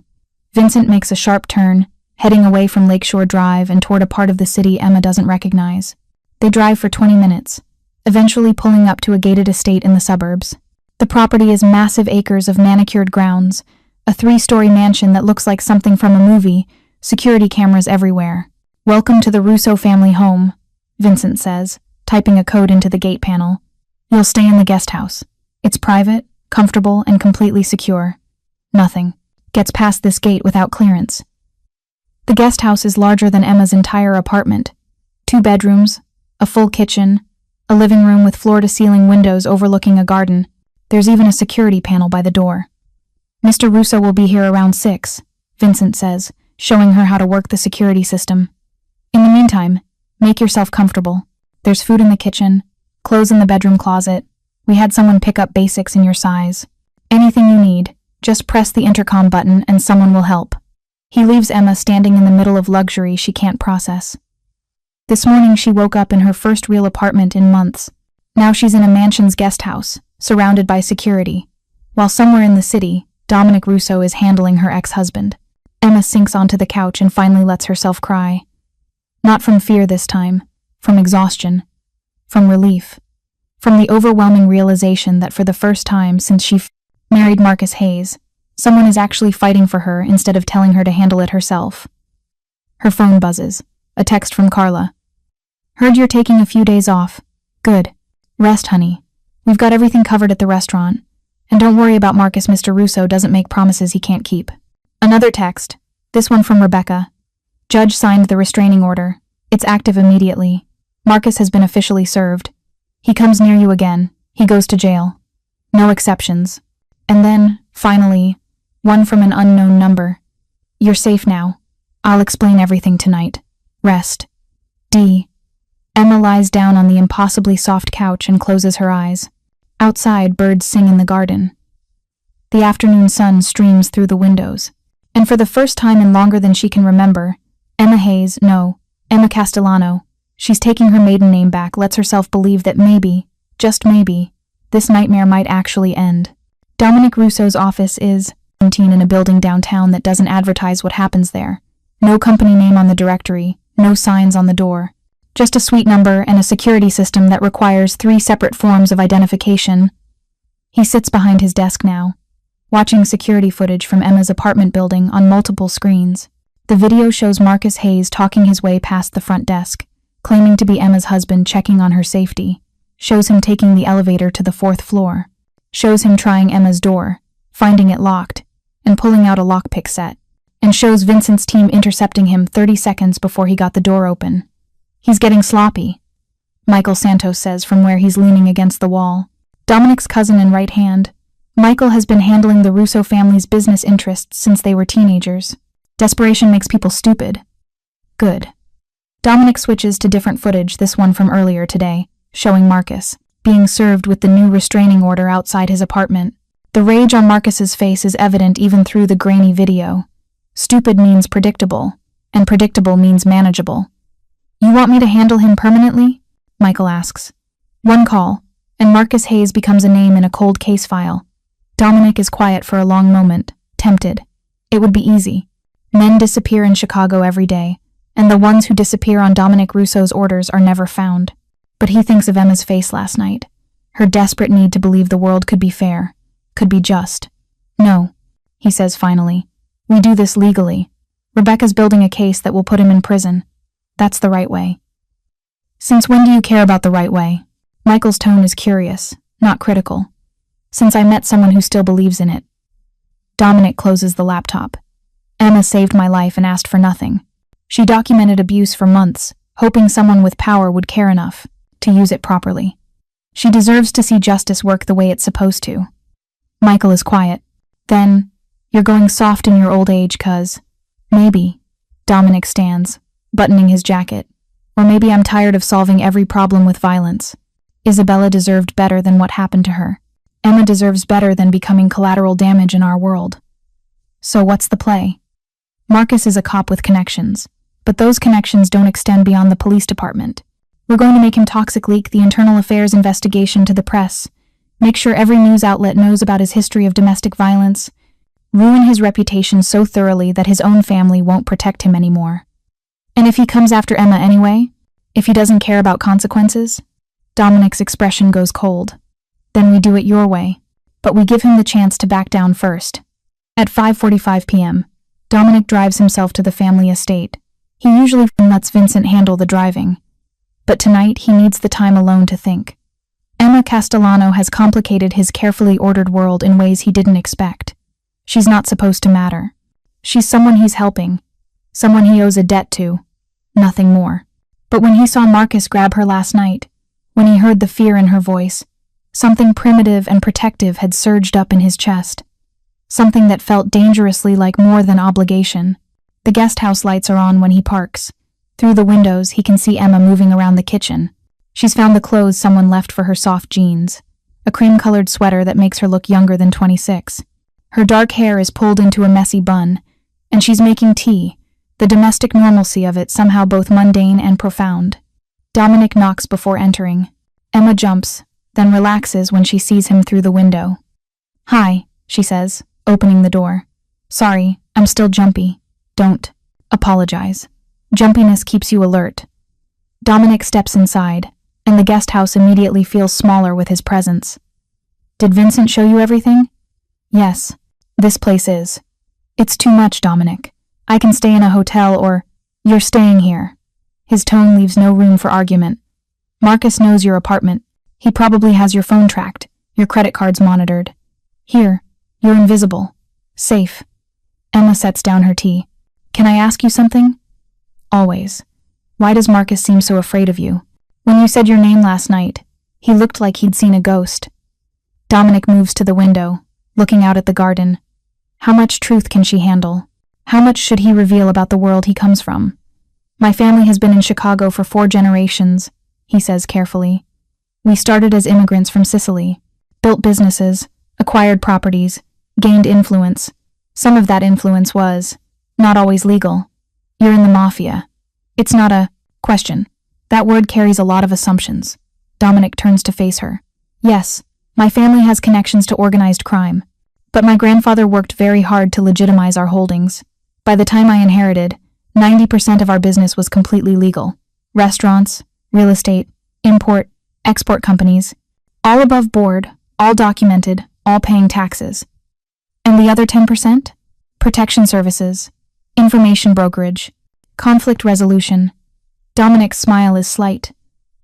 Vincent makes a sharp turn, heading away from Lakeshore Drive and toward a part of the city Emma doesn't recognize. They drive for 20 minutes, eventually pulling up to a gated estate in the suburbs. The property is massive acres of manicured grounds, a 3-story mansion that looks like something from a movie, security cameras everywhere. Welcome to the Russo family home, Vincent says, typing a code into the gate panel. You'll stay in the guest house. It's private, comfortable, and completely secure. Nothing gets past this gate without clearance. The guest house is larger than Emma's entire apartment. 2 bedrooms, a full kitchen, a living room with floor-to-ceiling windows overlooking a garden. There's even a security panel by the door. Mr. Russo will be here around 6, Vincent says, showing her how to work the security system. In the meantime, make yourself comfortable. There's food in the kitchen, clothes in the bedroom closet. We had someone pick up basics in your size. Anything you need, just press the intercom button and someone will help. He leaves Emma standing in the middle of luxury she can't process. This morning she woke up in her first real apartment in months. Now she's in a mansion's guest house, surrounded by security, while somewhere in the city, Dominic Russo is handling her ex-husband. Emma sinks onto the couch and finally lets herself cry. Not from fear this time, from exhaustion, from relief, from the overwhelming realization that for the first time since she married Marcus Hayes, someone is actually fighting for her instead of telling her to handle it herself. Her phone buzzes. A text from Carla. Heard you're taking a few days off. Good. Rest, honey. We've got everything covered at the restaurant. And don't worry about Marcus. Mr. Russo doesn't make promises he can't keep. Another text. This one from Rebecca. Judge signed the restraining order. It's active immediately. Marcus has been officially served. He comes near you again. He goes to jail. No exceptions. And then, finally, one from an unknown number. You're safe now. I'll explain everything tonight. Rest. D. Emma lies down on the impossibly soft couch and closes her eyes. Outside, birds sing in the garden. The afternoon sun streams through the windows. And for the first time in longer than she can remember, Emma Castellano, she's taking her maiden name back, lets herself believe that maybe, just maybe, this nightmare might actually end. Dominic Russo's office is in a building downtown that doesn't advertise what happens there. No company name on the directory, no signs on the door. Just a suite number and a security system that requires 3 separate forms of identification. He sits behind his desk now, watching security footage from Emma's apartment building on multiple screens. The video shows Marcus Hayes talking his way past the front desk, claiming to be Emma's husband checking on her safety. Shows him taking the elevator to the 4th floor. Shows him trying Emma's door, finding it locked, and pulling out a lockpick set. And shows Vincent's team intercepting him 30 seconds before he got the door open. He's getting sloppy, Michael Santos says from where he's leaning against the wall. Dominic's cousin and right hand, Michael has been handling the Russo family's business interests since they were teenagers. Desperation makes people stupid. Good. Dominic switches to different footage, this one from earlier today, showing Marcus being served with the new restraining order outside his apartment. The rage on Marcus's face is evident even through the grainy video. Stupid means predictable, and predictable means manageable. You want me to handle him permanently? Michael asks. One call, and Marcus Hayes becomes a name in a cold case file. Dominic is quiet for a long moment, tempted. It would be easy. Men disappear in Chicago every day, and the ones who disappear on Dominic Russo's orders are never found. But he thinks of Emma's face last night, her desperate need to believe the world could be fair, could be just. No, he says finally. We do this legally. Rebecca's building a case that will put him in prison. That's the right way. Since when do you care about the right way? Michael's tone is curious, not critical. Since I met someone who still believes in it. Dominic closes the laptop. Emma saved my life and asked for nothing. She documented abuse for months, hoping someone with power would care enough to use it properly. She deserves to see justice work the way it's supposed to. Michael is quiet. Then, you're going soft in your old age, cuz. Maybe. Dominic stands, buttoning his jacket. Or maybe I'm tired of solving every problem with violence. Isabella deserved better than what happened to her. Emma deserves better than becoming collateral damage in our world. So what's the play? Marcus is a cop with connections, but those connections don't extend beyond the police department. We're going to make him toxic leak the internal affairs investigation to the press, make sure every news outlet knows about his history of domestic violence, ruin his reputation so thoroughly that his own family won't protect him anymore. And if he comes after Emma anyway, if he doesn't care about consequences, Dominic's expression goes cold. Then we do it your way, but we give him the chance to back down first. At 5:45 p.m., Dominic drives himself to the family estate. He usually lets Vincent handle the driving, but tonight he needs the time alone to think. Emma Castellano has complicated his carefully ordered world in ways he didn't expect. She's not supposed to matter. She's someone he's helping, someone he owes a debt to, nothing more. But when he saw Marcus grab her last night, when he heard the fear in her voice, something primitive and protective had surged up in his chest. Something that felt dangerously like more than obligation. The guest house lights are on when he parks. Through the windows, he can see Emma moving around the kitchen. She's found the clothes someone left for her soft jeans, a cream-colored sweater that makes her look younger than 26. Her dark hair is pulled into a messy bun, and she's making tea, the domestic normalcy of it somehow both mundane and profound. Dominic knocks before entering. Emma jumps, then relaxes when she sees him through the window. Hi, she says, opening the door. Sorry, I'm still jumpy. Don't apologize. Jumpiness keeps you alert. Dominic steps inside, and the guest house immediately feels smaller with his presence. Did Vincent show you everything? Yes, this place is. It's too much, Dominic. I can stay in a hotel or, you're staying here. His tone leaves no room for argument. Marcus knows your apartment. He probably has your phone tracked, your credit cards monitored. Here, you're invisible. Safe. Emma sets down her tea. Can I ask you something? Always. Why does Marcus seem so afraid of you? When you said your name last night, he looked like he'd seen a ghost. Dominic moves to the window, looking out at the garden. How much truth can she handle? How much should he reveal about the world he comes from? My family has been in Chicago for 4 generations, he says carefully. We started as immigrants from Sicily, built businesses, acquired properties, gained influence. Some of that influence was not always legal. You're in the Mafia. It's not a question. That word carries a lot of assumptions. Dominic turns to face her. Yes, my family has connections to organized crime, but my grandfather worked very hard to legitimize our holdings. By the time I inherited, 90% of our business was completely legal. restaurants, real estate, import, export companies, all above board, all documented, all paying taxes. And the other 10%? Protection services, information brokerage, conflict resolution. Dominic's smile is slight.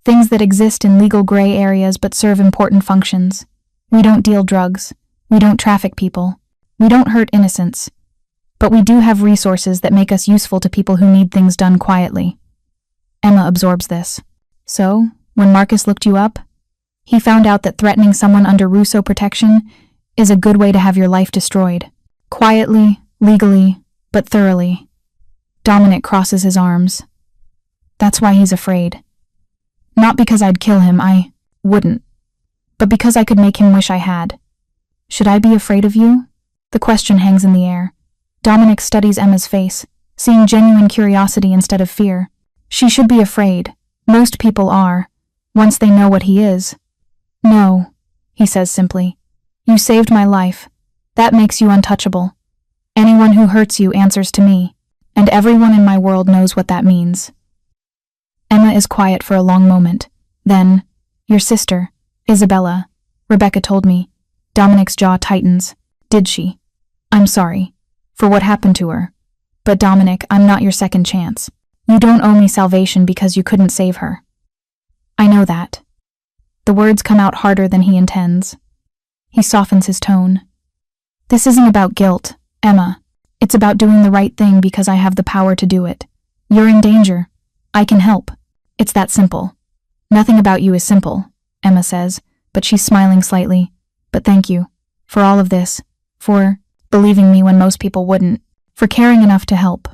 Things that exist in legal gray areas but serve important functions. We don't deal drugs. We don't traffic people. We don't hurt innocents. But we do have resources that make us useful to people who need things done quietly. Emma absorbs this. So, when Marcus looked you up, he found out that threatening someone under Russo protection is a good way to have your life destroyed. Quietly, legally, but thoroughly. Dominic crosses his arms. That's why he's afraid. Not because I'd kill him, I wouldn't. But because I could make him wish I had. Should I be afraid of you? The question hangs in the air. Dominic studies Emma's face, seeing genuine curiosity instead of fear. She should be afraid. Most people are, once they know what he is. No, he says simply. You saved my life. That makes you untouchable. Anyone who hurts you answers to me, and everyone in my world knows what that means. Emma is quiet for a long moment. Then, your sister, Isabella, Rebecca told me. Dominic's jaw tightens. Did she? I'm sorry for what happened to her. But Dominic, I'm not your second chance. You don't owe me salvation because you couldn't save her. I know that. The words come out harder than he intends. He softens his tone. This isn't about guilt, Emma. It's about doing the right thing because I have the power to do it. You're in danger. I can help. It's that simple. Nothing about you is simple, Emma says, but she's smiling slightly. But thank you. For all of this. For believing me when most people wouldn't. For caring enough to help.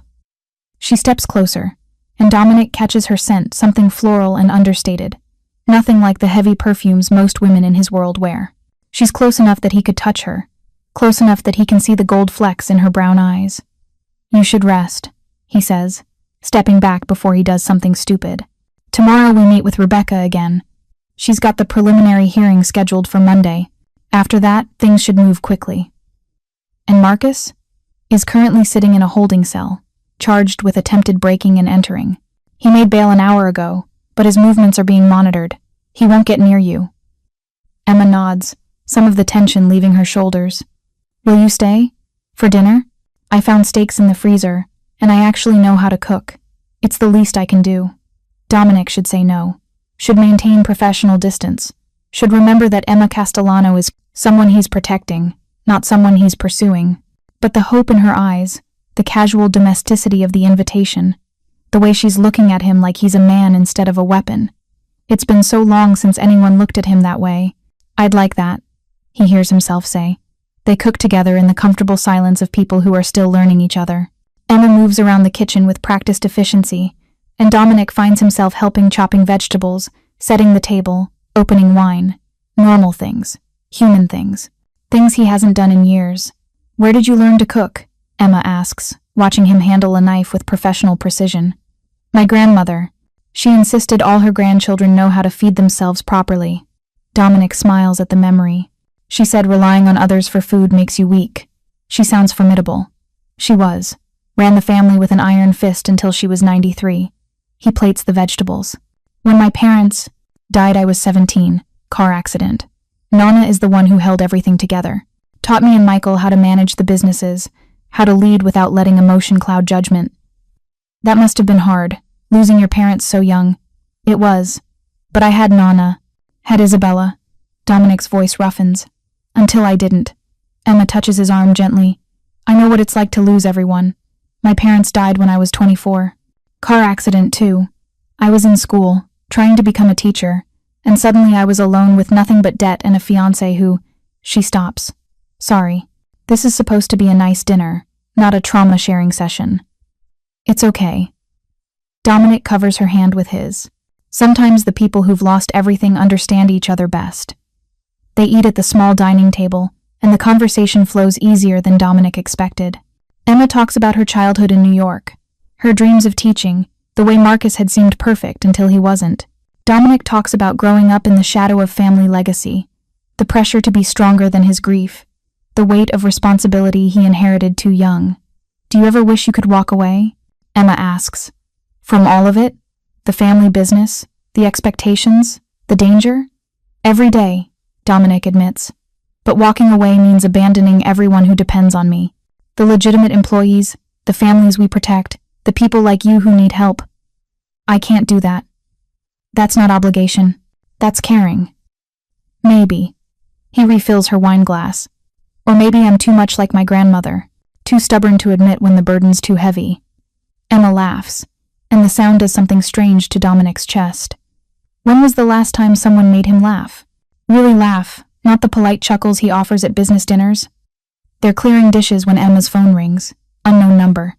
She steps closer, and Dominic catches her scent, something floral and understated. Nothing like the heavy perfumes most women in his world wear. She's close enough that he could touch her. Close enough that he can see the gold flecks in her brown eyes. You should rest, he says, stepping back before he does something stupid. Tomorrow we meet with Rebecca again. She's got the preliminary hearing scheduled for Monday. After that, things should move quickly. And Marcus is currently sitting in a holding cell, charged with attempted breaking and entering. He made bail an hour ago, but his movements are being monitored. He won't get near you. Emma nods, some of the tension leaving her shoulders. Will you stay? For dinner? I found steaks in the freezer, and I actually know how to cook. It's the least I can do. Dominic should say no. Should maintain professional distance. Should remember that Emma Castellano is someone he's protecting, not someone he's pursuing. But the hope in her eyes, the casual domesticity of the invitation, the way she's looking at him like he's a man instead of a weapon. It's been so long since anyone looked at him that way. I'd like that, he hears himself say. They cook together in the comfortable silence of people who are still learning each other. Emma moves around the kitchen with practiced efficiency, and Dominic finds himself helping chopping vegetables, setting the table, opening wine. Normal things. Human things. Things he hasn't done in years. Where did you learn to cook? Emma asks, watching him handle a knife with professional precision. My grandmother. She insisted all her grandchildren know how to feed themselves properly. Dominic smiles at the memory. She said relying on others for food makes you weak. She sounds formidable. She was. Ran the family with an iron fist until she was 93. He plates the vegetables. When my parents died, I was 17. Car accident. Nonna is the one who held everything together. Taught me and Michael how to manage the businesses, how to lead without letting emotion cloud judgment. That must have been hard, losing your parents so young. It was. But I had Nonna. Had Isabella. Dominic's voice roughens. Until I didn't. Emma touches his arm gently. I know what it's like to lose everyone. My parents died when I was 24. Car accident, too. I was in school, trying to become a teacher, and suddenly I was alone with nothing but debt and a fiancé who... She stops. Sorry. This is supposed to be a nice dinner, not a trauma-sharing session. It's okay. Dominic covers her hand with his. Sometimes the people who've lost everything understand each other best. They eat at the small dining table, and the conversation flows easier than Dominic expected. Emma talks about her childhood in New York, her dreams of teaching, the way Marcus had seemed perfect until he wasn't. Dominic talks about growing up in the shadow of family legacy, the pressure to be stronger than his grief, the weight of responsibility he inherited too young. Do you ever wish you could walk away? Emma asks. From all of it? The family business, the expectations, the danger? Every day, Dominic admits. But walking away means abandoning everyone who depends on me. The legitimate employees, the families we protect, the people like you who need help. I can't do that. That's not obligation. That's caring. Maybe. He refills her wine glass. Or maybe I'm too much like my grandmother, too stubborn to admit when the burden's too heavy. Emma laughs, and the sound does something strange to Dominic's chest. When was the last time someone made him laugh? Really laugh, not the polite chuckles he offers at business dinners. They're clearing dishes when Emma's phone rings. Unknown number.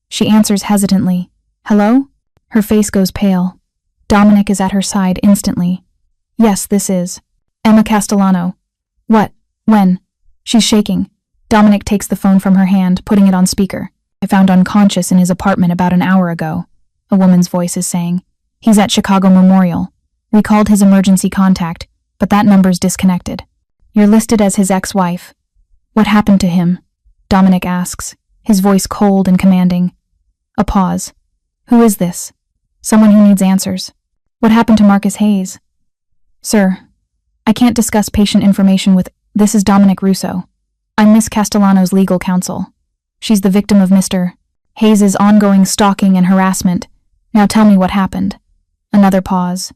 She answers hesitantly. Hello? Her face goes pale. Dominic is at her side instantly. Yes, this is. Emma Castellano. What? When? She's shaking. Dominic takes the phone from her hand, putting it on speaker. I found unconscious in his apartment about an hour ago, a woman's voice is saying. He's at Chicago Memorial. We called his emergency contact, but that number's disconnected. You're listed as his ex-wife. What happened to him? Dominic asks, his voice cold and commanding. A pause. Who is this? Someone who needs answers. What happened to Marcus Hayes? Sir, I can't discuss patient information with... This is Dominic Russo. I'm Miss Castellano's legal counsel. She's the victim of Mr. Hayes' ongoing stalking and harassment. Now tell me what happened. Another pause.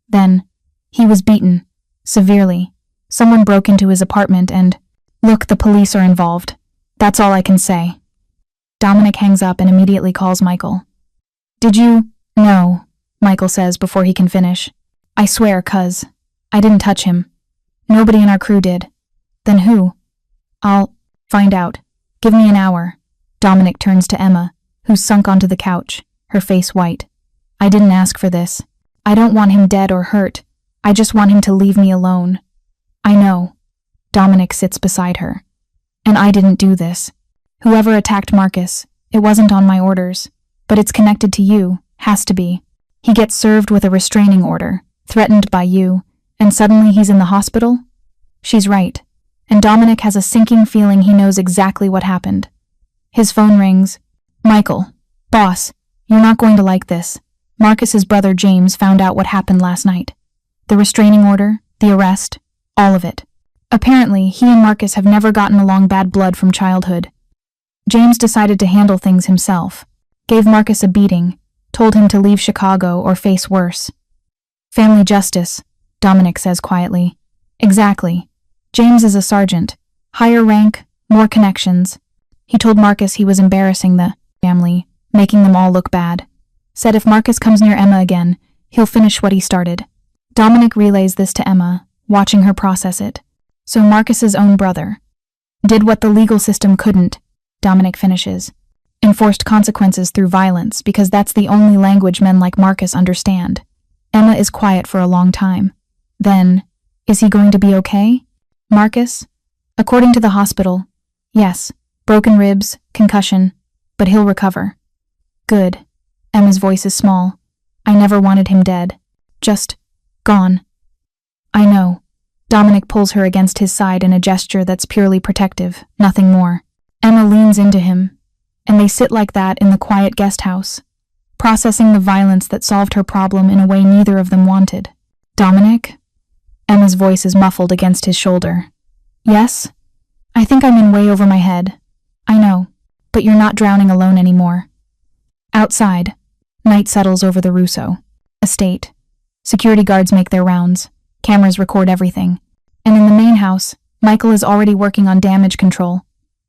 Then, he was beaten. Severely. Someone broke into his apartment and... Look, the police are involved. That's all I can say. Dominic hangs up and immediately calls Michael. Did you... No, Michael says before he can finish. I swear, cuz. I didn't touch him. Nobody in our crew did. Then who? I'll find out. Give me an hour. Dominic turns to Emma, who's sunk onto the couch, her face white. I didn't ask for this. I don't want him dead or hurt. I just want him to leave me alone. I know. Dominic sits beside her. And I didn't do this. Whoever attacked Marcus, it wasn't on my orders. But it's connected to you, has to be. He gets served with a restraining order, threatened by you, and suddenly he's in the hospital? She's right. And Dominic has a sinking feeling he knows exactly what happened. His phone rings. Michael. Boss, you're not going to like this. Marcus's brother James found out what happened last night. The restraining order, the arrest, all of it. Apparently, he and Marcus have never gotten along bad blood from childhood. James decided to handle things himself. Gave Marcus a beating. Told him to leave Chicago or face worse. Family justice, Dominic says quietly. Exactly. James is a sergeant. Higher rank, more connections. He told Marcus he was embarrassing the family, making them all look bad. Said if Marcus comes near Emma again, he'll finish what he started. Dominic relays this to Emma, watching her process it. So Marcus's own brother did what the legal system couldn't, Dominic finishes. Enforced consequences through violence because that's the only language men like Marcus understand. Emma is quiet for a long time. Then, is he going to be okay? Marcus? According to the hospital, yes. Broken ribs, concussion, but he'll recover. Good. Emma's voice is small. I never wanted him dead. Just gone. I know. Dominic pulls her against his side in a gesture that's purely protective, nothing more. Emma leans into him, and they sit like that in the quiet guest house, processing the violence that solved her problem in a way neither of them wanted. Dominic? Emma's voice is muffled against his shoulder. Yes? I think I'm in way over my head. I know, but you're not drowning alone anymore. Outside, night settles over the Russo estate. Security guards make their rounds. Cameras record everything. And in the main house, Michael is already working on damage control,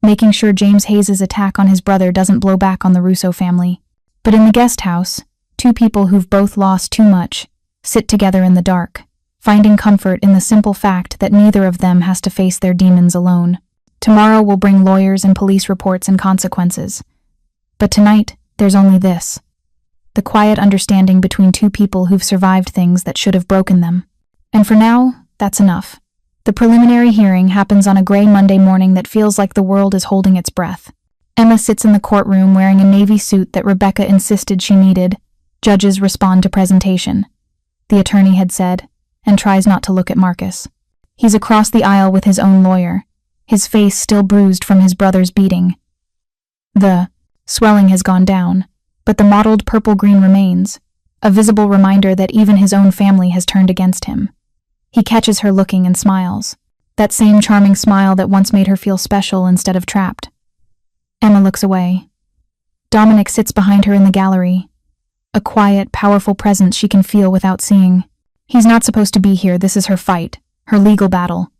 making sure James Hayes' attack on his brother doesn't blow back on the Russo family. But in the guest house, two people who've both lost too much sit together in the dark, finding comfort in the simple fact that neither of them has to face their demons alone. Tomorrow will bring lawyers and police reports and consequences. But tonight, there's only this. The quiet understanding between two people who've survived things that should have broken them. And for now, that's enough. The preliminary hearing happens on a gray Monday morning that feels like the world is holding its breath. Emma sits in the courtroom wearing a navy suit that Rebecca insisted she needed. Judges respond to presentation, the attorney had said, and tries not to look at Marcus. He's across the aisle with his own lawyer, his face still bruised from his brother's beating. The swelling has gone down, but the mottled purple-green remains, a visible reminder that even his own family has turned against him. He catches her looking and smiles, that same charming smile that once made her feel special instead of trapped. Emma looks away. Dominic sits behind her in the gallery, a quiet, powerful presence she can feel without seeing. He's not supposed to be here, this is her fight, her legal battle.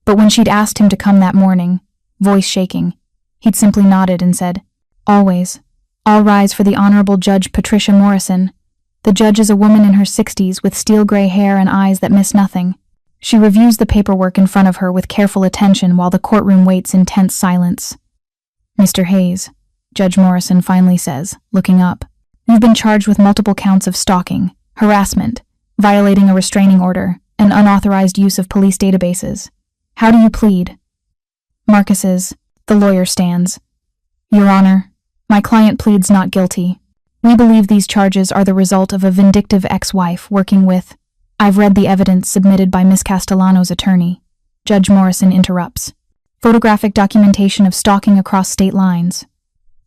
But when she'd asked him to come that morning, voice shaking, he'd simply nodded and said, "Always. All rise for the Honorable Judge Patricia Morrison." The judge is a woman in her 60s with steel-gray hair and eyes that miss nothing. She reviews the paperwork in front of her with careful attention while the courtroom waits in tense silence. "Mr. Hayes," Judge Morrison finally says, looking up, "you've been charged with multiple counts of stalking, harassment, violating a restraining order, and unauthorized use of police databases. How do you plead?" The lawyer stands. "Your Honor, my client pleads not guilty. We believe these charges are the result of a vindictive ex-wife working with..." "I've read the evidence submitted by Miss Castellano's attorney," Judge Morrison interrupts. "Photographic documentation of stalking across state lines.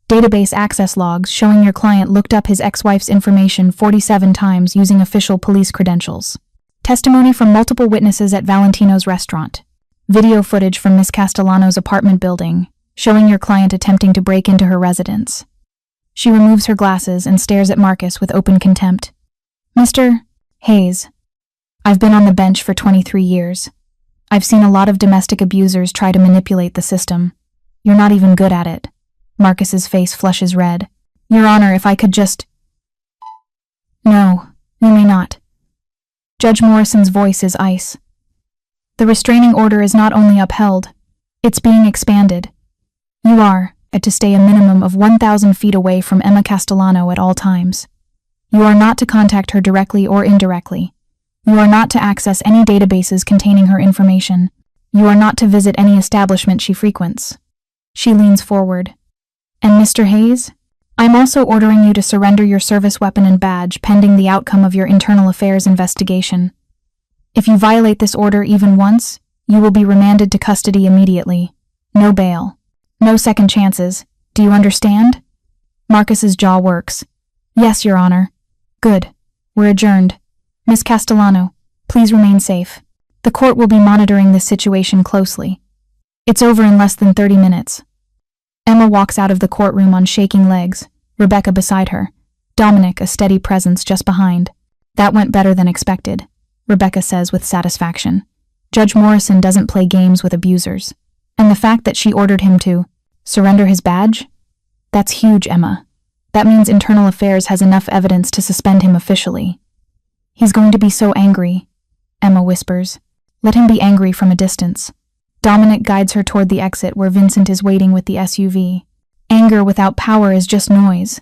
Database access logs showing your client looked up his ex-wife's information 47 times using official police credentials. Testimony from multiple witnesses at Valentino's restaurant. Video footage from Miss Castellano's apartment building, showing your client attempting to break into her residence." She removes her glasses and stares at Marcus with open contempt. "Mr. Hayes, I've been on the bench for 23 years. I've seen a lot of domestic abusers try to manipulate the system. You're not even good at it." Marcus's face flushes red. "Your Honor, if I could just..." "No, you may not." Judge Morrison's voice is ice. "The restraining order is not only upheld, it's being expanded. You are to stay a minimum of 1,000 feet away from Emma Castellano at all times. You are not to contact her directly or indirectly. You are not to access any databases containing her information. You are not to visit any establishment she frequents." She leans forward. "And Mr. Hayes, I'm also ordering you to surrender your service weapon and badge pending the outcome of your internal affairs investigation. If you violate this order even once, you will be remanded to custody immediately. No bail. No second chances. Do you understand?" Marcus's jaw works. "Yes, Your Honor." "Good. We're adjourned. Miss Castellano, please remain safe. The court will be monitoring this situation closely. It's over in less than 30 minutes. Emma walks out of the courtroom on shaking legs, Rebecca beside her, Dominic a steady presence just behind. "That went better than expected," Rebecca says with satisfaction. "Judge Morrison doesn't play games with abusers. And the fact that she ordered him to surrender his badge? That's huge, Emma. That means Internal Affairs has enough evidence to suspend him officially." "He's going to be so angry," Emma whispers. "Let him be angry from a distance." Dominic guides her toward the exit where Vincent is waiting with the SUV. Anger without power is just noise.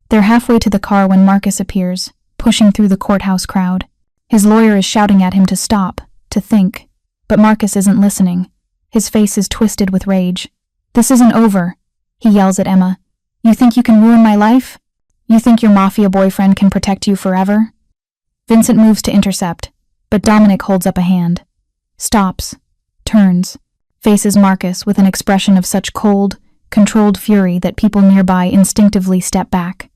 They're halfway to the car when Marcus appears, pushing through the courthouse crowd. His lawyer is shouting at him to stop, to think. But Marcus isn't listening. His face is twisted with rage. "This isn't over," he yells at Emma. "You think you can ruin my life? You think your Mafia boyfriend can protect you forever?" Vincent moves to intercept, but Dominic holds up a hand. Stops, turns, faces Marcus with an expression of such cold, controlled fury that people nearby instinctively step back.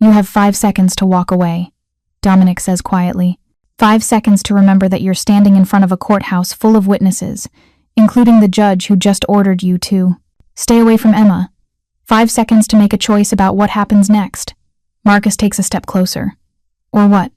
"You have 5 seconds to walk away," Dominic says quietly. 5 seconds to remember that you're standing in front of a courthouse full of witnesses, including the judge who just ordered you to stay away from Emma. 5 seconds to make a choice about what happens next. Marcus takes a step closer. "Or what?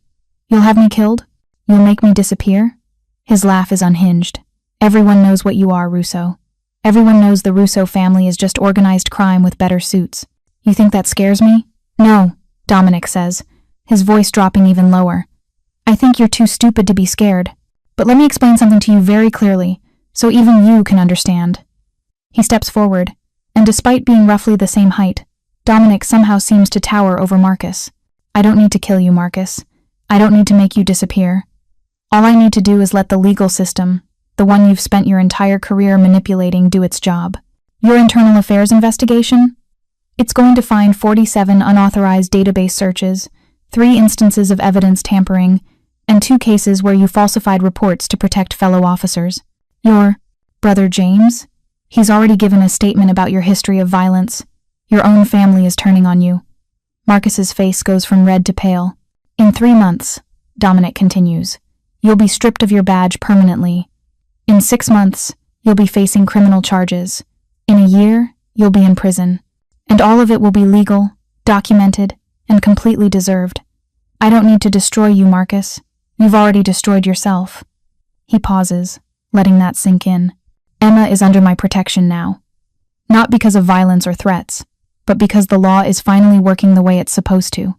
You'll have me killed? You'll make me disappear?" His laugh is unhinged. "Everyone knows what you are, Russo. Everyone knows the Russo family is just organized crime with better suits. You think that scares me?" "No," Dominic says, his voice dropping even lower. "I think you're too stupid to be scared. But let me explain something to you very clearly, so even you can understand." He steps forward, and despite being roughly the same height, Dominic somehow seems to tower over Marcus. "I don't need to kill you, Marcus. I don't need to make you disappear. All I need to do is let the legal system, the one you've spent your entire career manipulating, do its job. Your internal affairs investigation? It's going to find 47 unauthorized database searches, 3 instances of evidence tampering, and 2 cases where you falsified reports to protect fellow officers. Your brother James? He's already given a statement about your history of violence. Your own family is turning on you." Marcus's face goes from red to pale. In 3 months, Dominic continues, you'll be stripped of your badge permanently. In 6 months, you'll be facing criminal charges. In a year, you'll be in prison. And all of it will be legal, documented, and completely deserved. I don't need to destroy you, Marcus. You've already destroyed yourself. He pauses, letting that sink in. Emma is under my protection now. Not because of violence or threats, but because the law is finally working the way it's supposed to.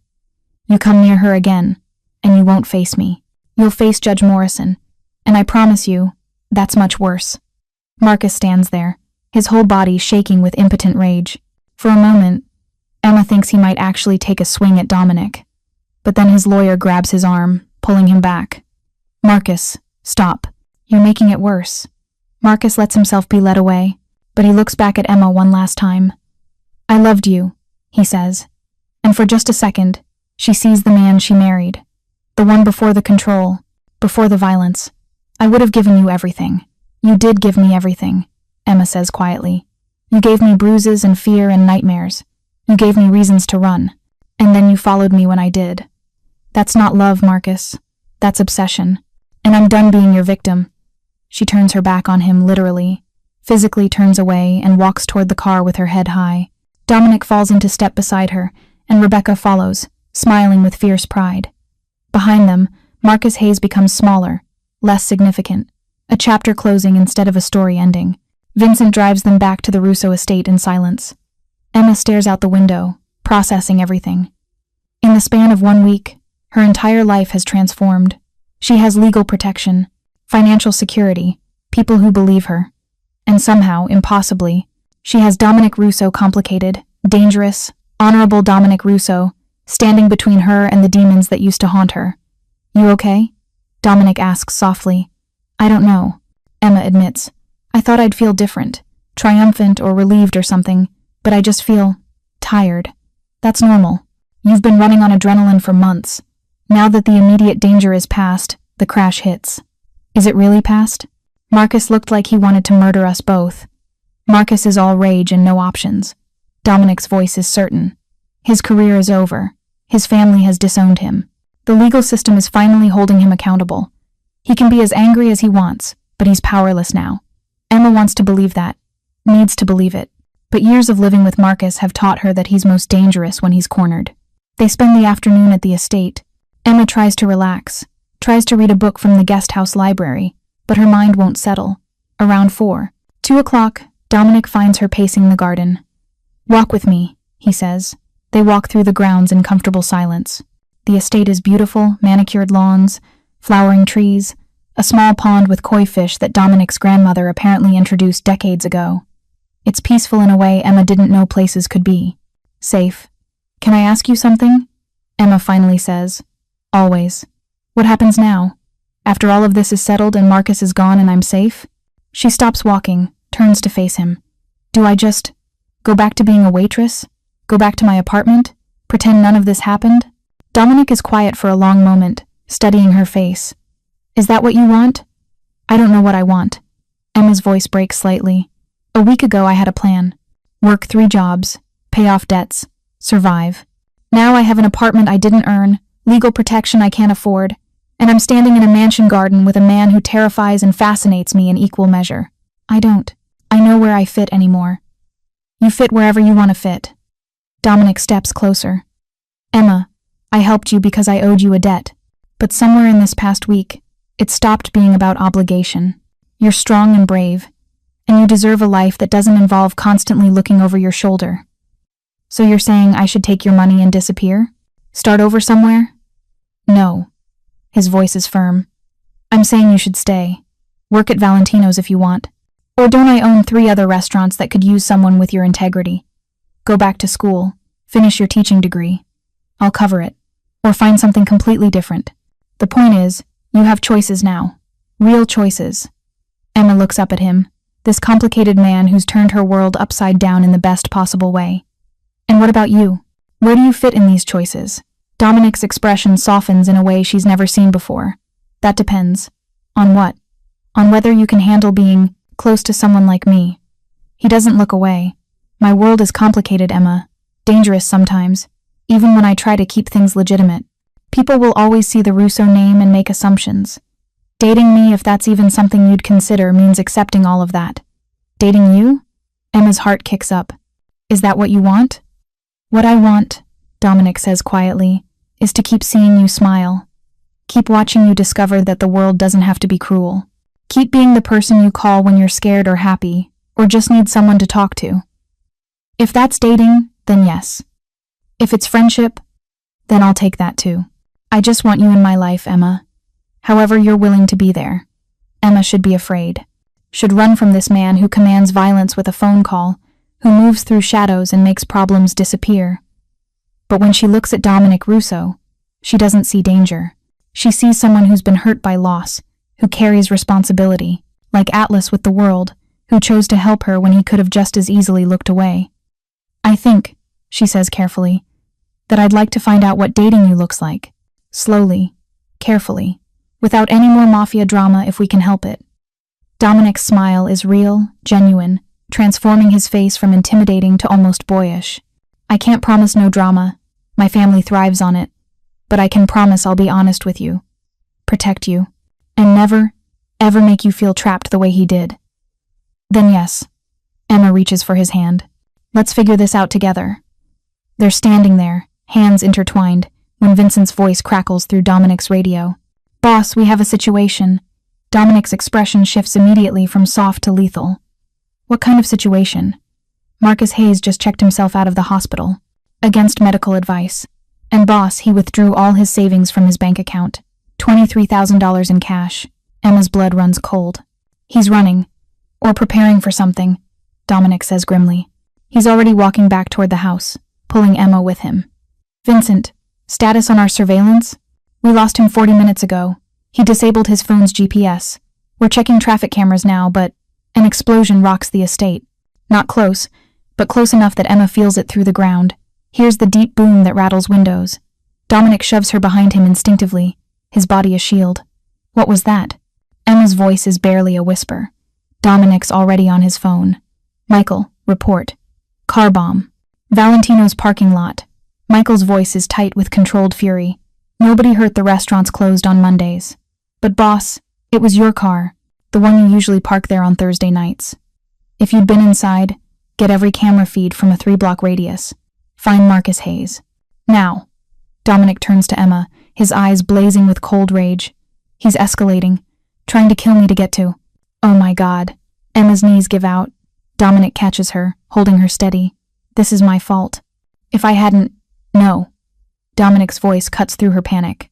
You come near her again, and you won't face me. You'll face Judge Morrison, and I promise you, that's much worse. Marcus stands there, his whole body shaking with impotent rage. For a moment, Emma thinks he might actually take a swing at Dominic, but then his lawyer grabs his arm, pulling him back. Marcus, stop. You're making it worse. Marcus lets himself be led away, but he looks back at Emma one last time. I loved you, he says, and for just a second, she sees the man she married, the one before the control, before the violence. I would have given you everything. You did give me everything, Emma says quietly. You gave me bruises and fear and nightmares. You gave me reasons to run, and then you followed me when I did. That's not love, Marcus. That's obsession, and I'm done being your victim. She turns her back on him literally, physically turns away and walks toward the car with her head high. Dominic falls into step beside her, and Rebecca follows, smiling with fierce pride. Behind them, Marcus Hayes becomes smaller, less significant, a chapter closing instead of a story ending. Vincent drives them back to the Russo estate in silence. Emma stares out the window, processing everything. In the span of 1 week, her entire life has transformed. She has legal protection, financial security, people who believe her. And somehow, impossibly, she has Dominic Russo, complicated, dangerous, honorable Dominic Russo, standing between her and the demons that used to haunt her. You okay? Dominic asks softly. I don't know, Emma admits. I thought I'd feel different, triumphant or relieved or something, but I just feel tired. That's normal. You've been running on adrenaline for months. Now that the immediate danger is past, the crash hits. Is it really past? Marcus looked like he wanted to murder us both. Marcus is all rage and no options. Dominic's voice is certain. His career is over. His family has disowned him. The legal system is finally holding him accountable. He can be as angry as he wants, but he's powerless now. Emma wants to believe that, needs to believe it. But years of living with Marcus have taught her that he's most dangerous when he's cornered. They spend the afternoon at the estate. Emma tries to relax, tries to read a book from the guest house library, but her mind won't settle. Around 2 o'clock, Dominic finds her pacing the garden. Walk with me, he says. They walk through the grounds in comfortable silence. The estate is beautiful, manicured lawns, flowering trees, a small pond with koi fish that Dominic's grandmother apparently introduced decades ago. It's peaceful in a way Emma didn't know places could be. Safe. Can I ask you something? Emma finally says. Always. What happens now? After all of this is settled and Marcus is gone and I'm safe? She stops walking, turns to face him. Do I just go back to being a waitress? Go back to my apartment? Pretend none of this happened? Dominic is quiet for a long moment, studying her face. Is that what you want? I don't know what I want. Emma's voice breaks slightly. A week ago I had a plan. Work 3 jobs, pay off debts, survive. Now I have an apartment I didn't earn, legal protection I can't afford, and I'm standing in a mansion garden with a man who terrifies and fascinates me in equal measure. I know where I fit anymore. You fit wherever you want to fit. Dominic steps closer. Emma, I helped you because I owed you a debt, but somewhere in this past week, it stopped being about obligation. You're strong and brave, and you deserve a life that doesn't involve constantly looking over your shoulder. So you're saying I should take your money and disappear? Start over somewhere? No. His voice is firm. I'm saying you should stay. Work at Valentino's if you want. Or don't I own 3 other restaurants that could use someone with your integrity? Go back to school. Finish your teaching degree. I'll cover it. Or find something completely different. The point is, you have choices now. Real choices. Emma looks up at him, this complicated man who's turned her world upside down in the best possible way. And what about you? Where do you fit in these choices? Dominic's expression softens in a way she's never seen before. That depends. On what? On whether you can handle being close to someone like me. He doesn't look away. My world is complicated, Emma. Dangerous sometimes, even when I try to keep things legitimate. People will always see the Russo name and make assumptions. Dating me, if that's even something you'd consider, means accepting all of that. Dating you? Emma's heart kicks up. Is that what you want? What I want, Dominic says quietly, is to keep seeing you smile. Keep watching you discover that the world doesn't have to be cruel. Keep being the person you call when you're scared or happy, or just need someone to talk to. If that's dating, then yes. If it's friendship, then I'll take that too. I just want you in my life, Emma. However you're willing to be there. Emma should be afraid. Should run from this man who commands violence with a phone call, who moves through shadows and makes problems disappear. But when she looks at Dominic Russo, she doesn't see danger. She sees someone who's been hurt by loss, who carries responsibility, like Atlas with the world, who chose to help her when he could have just as easily looked away. I think, she says carefully, that I'd like to find out what dating you looks like. Slowly, carefully, without any more mafia drama if we can help it. Dominic's smile is real, genuine, transforming his face from intimidating to almost boyish. I can't promise no drama. My family thrives on it. But I can promise I'll be honest with you, protect you, and never, ever make you feel trapped the way he did. Then yes. Emma reaches for his hand. Let's figure this out together. They're standing there, hands intertwined, when Vincent's voice crackles through Dominic's radio. Boss, we have a situation. Dominic's expression shifts immediately from soft to lethal. What kind of situation? Marcus Hayes just checked himself out of the hospital, against medical advice. And boss, he withdrew all his savings from his bank account. $23,000 in cash. Emma's blood runs cold. He's running. Or preparing for something, Dominic says grimly. He's already walking back toward the house, pulling Emma with him. Vincent, status on our surveillance? We lost him 40 minutes ago. He disabled his phone's GPS. We're checking traffic cameras now, but an explosion rocks the estate. Not close, but close enough that Emma feels it through the ground. Here's the deep boom that rattles windows. Dominic shoves her behind him instinctively, his body a shield. What was that? Emma's voice is barely a whisper. Dominic's already on his phone. Michael, report. Car bomb. Valentino's parking lot. Michael's voice is tight with controlled fury. Nobody hurt, the restaurant's closed on Mondays. But boss, it was your car, the one you usually park there on Thursday nights. If you'd been inside, get every camera feed from a 3-block radius. Find Marcus Hayes. Now. Dominic turns to Emma, his eyes blazing with cold rage. He's escalating, trying to kill me to get to. Oh my God. Emma's knees give out. Dominic catches her, holding her steady. This is my fault. If I hadn't... No. Dominic's voice cuts through her panic.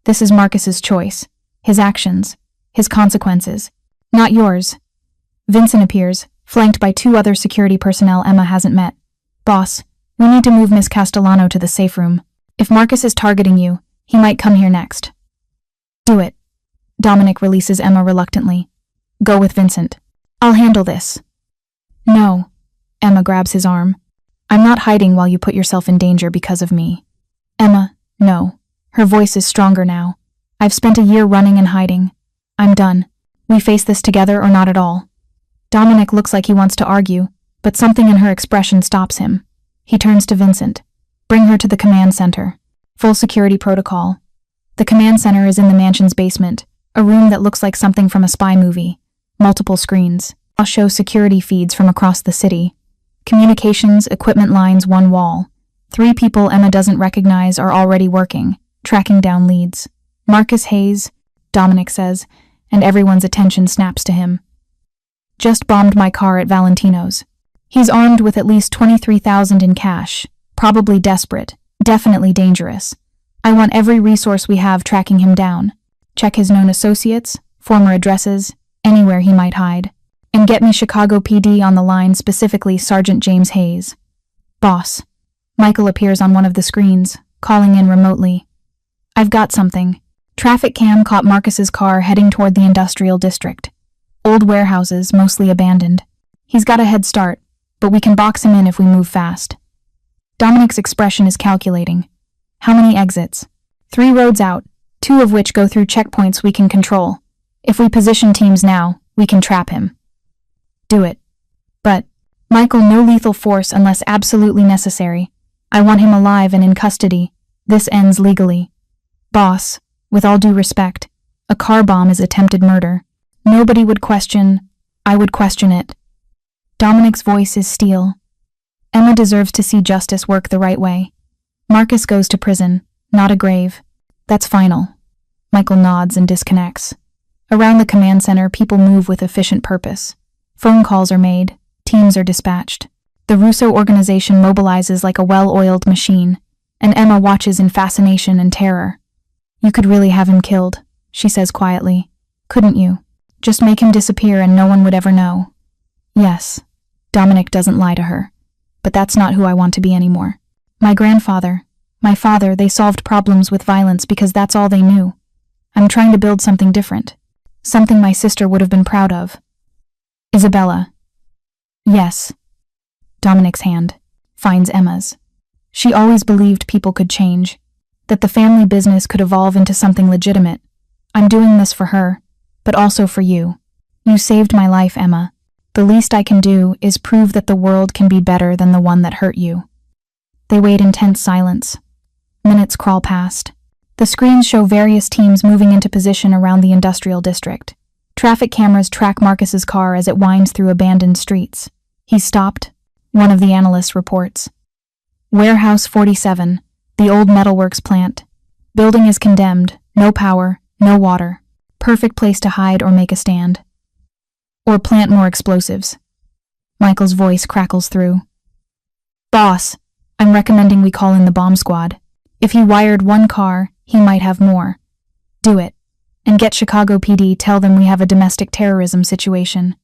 This is Marcus's choice. His actions. His consequences. Not yours. Vincent appears, flanked by 2 other security personnel Emma hasn't met. Boss, we need to move Miss Castellano to the safe room. If Marcus is targeting you, he might come here next. Do it. Dominic releases Emma reluctantly. Go with Vincent. I'll handle this. No. Emma grabs his arm. I'm not hiding while you put yourself in danger because of me. Emma, no. Her voice is stronger now. I've spent a year running and hiding. I'm done. We face this together or not at all. Dominic looks like he wants to argue, but something in her expression stops him. He turns to Vincent. Bring her to the command center. Full security protocol. The command center is in the mansion's basement, a room that looks like something from a spy movie. Multiple screens. I'll show security feeds from across the city. Communications, equipment lines, one wall. 3 people Emma doesn't recognize are already working, tracking down leads. Marcus Hayes, Dominic says, and everyone's attention snaps to him. Just bombed my car at Valentino's. He's armed with at least $23,000 in cash, probably desperate, definitely dangerous. I want every resource we have tracking him down. Check his known associates, former addresses, anywhere he might hide. And get me Chicago PD on the line, specifically Sergeant James Hayes. Boss. Michael appears on one of the screens, calling in remotely. I've got something. Traffic cam caught Marcus's car heading toward the industrial district. Old warehouses, mostly abandoned. He's got a head start, but we can box him in if we move fast. Dominic's expression is calculating. How many exits? 3 roads out, 2 of which go through checkpoints we can control. If we position teams now, we can trap him. Do it. But, Michael, no lethal force unless absolutely necessary. I want him alive and in custody. This ends legally. Boss, with all due respect, a car bomb is attempted murder. Nobody would question. I would question it. Dominic's voice is steel. Emma deserves to see justice work the right way. Marcus goes to prison, not a grave. That's final. Michael nods and disconnects. Around the command center, people move with efficient purpose. Phone calls are made, teams are dispatched. The Russo organization mobilizes like a well-oiled machine, and Emma watches in fascination and terror. You could really have him killed, she says quietly. Couldn't you? Just make him disappear and no one would ever know. Yes. Dominic doesn't lie to her. But that's not who I want to be anymore. My grandfather, my father, they solved problems with violence because that's all they knew. I'm trying to build something different. Something my sister would have been proud of. Isabella. Yes. Dominic's hand finds Emma's. She always believed people could change, that the family business could evolve into something legitimate. I'm doing this for her, but also for you. You saved my life, Emma. The least I can do is prove that the world can be better than the one that hurt you. They wait in tense silence. Minutes crawl past. The screens show various teams moving into position around the industrial district. Traffic cameras track Marcus's car as it winds through abandoned streets. He's stopped, one of the analysts reports. Warehouse 47, the old metalworks plant. Building is condemned, no power, no water. Perfect place to hide or make a stand. Or plant more explosives. Michael's voice crackles through. Boss, I'm recommending we call in the bomb squad. If he wired one car, he might have more. Do it. And get Chicago PD, tell them we have a domestic terrorism situation.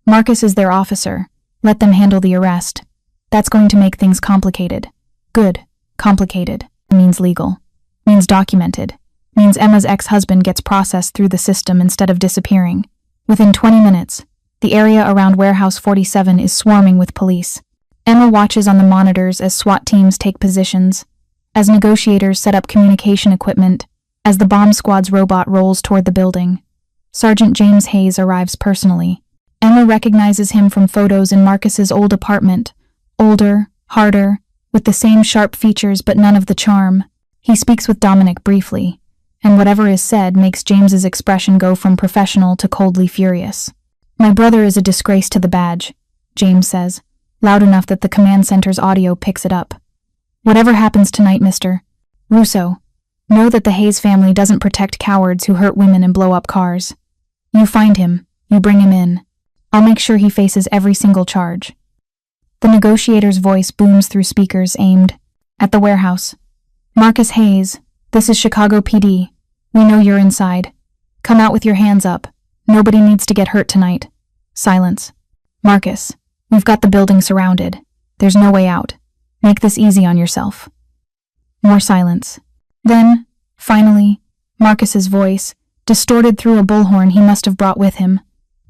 Marcus is their officer. Let them handle the arrest. That's going to make things complicated. Good. Complicated. Means legal. Means documented. Means Emma's ex-husband gets processed through the system instead of disappearing. Within 20 minutes, the area around Warehouse 47 is swarming with police. Emma watches on the monitors as SWAT teams take positions, as negotiators set up communication equipment, as the bomb squad's robot rolls toward the building. Sergeant James Hayes arrives personally. Emma recognizes him from photos in Marcus's old apartment. Older, harder, with the same sharp features but none of the charm. He speaks with Dominic briefly, and whatever is said makes James's expression go from professional to coldly furious. My brother is a disgrace to the badge, James says, loud enough that the command center's audio picks it up. Whatever happens tonight, Mr. Russo, know that the Hayes family doesn't protect cowards who hurt women and blow up cars. You find him, you bring him in. I'll make sure he faces every single charge. The negotiator's voice booms through speakers aimed at the warehouse. Marcus Hayes, this is Chicago PD. We know you're inside. Come out with your hands up. Nobody needs to get hurt tonight. Silence. Marcus, we've got the building surrounded. There's no way out. Make this easy on yourself. More silence. Then, finally, Marcus's voice, distorted through a bullhorn he must have brought with him.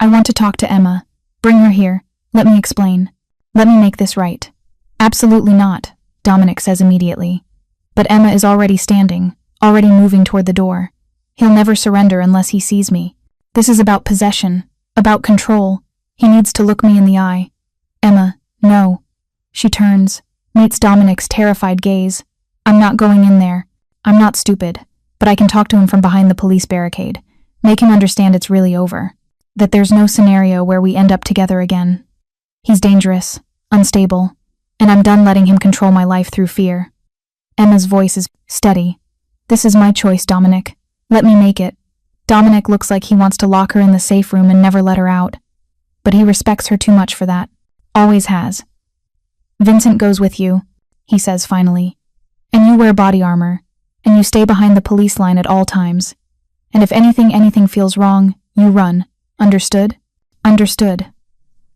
I want to talk to Emma. Bring her here. Let me explain. Let me make this right. Absolutely not, Dominic says immediately. But Emma is already standing, already moving toward the door. He'll never surrender unless he sees me. This is about possession, about control. He needs to look me in the eye. Emma, no. She turns, meets Dominic's terrified gaze. I'm not going in there. I'm not stupid, but I can talk to him from behind the police barricade. Make him understand it's really over. That there's no scenario where we end up together again. He's dangerous, unstable, and I'm done letting him control my life through fear. Emma's voice is steady. This is my choice, Dominic. Let me make it. Dominic looks like he wants to lock her in the safe room and never let her out. But he respects her too much for that. Always has. Vincent goes with you, he says finally. And you wear body armor, and you stay behind the police line at all times. And if anything feels wrong, you run. Understood? Understood.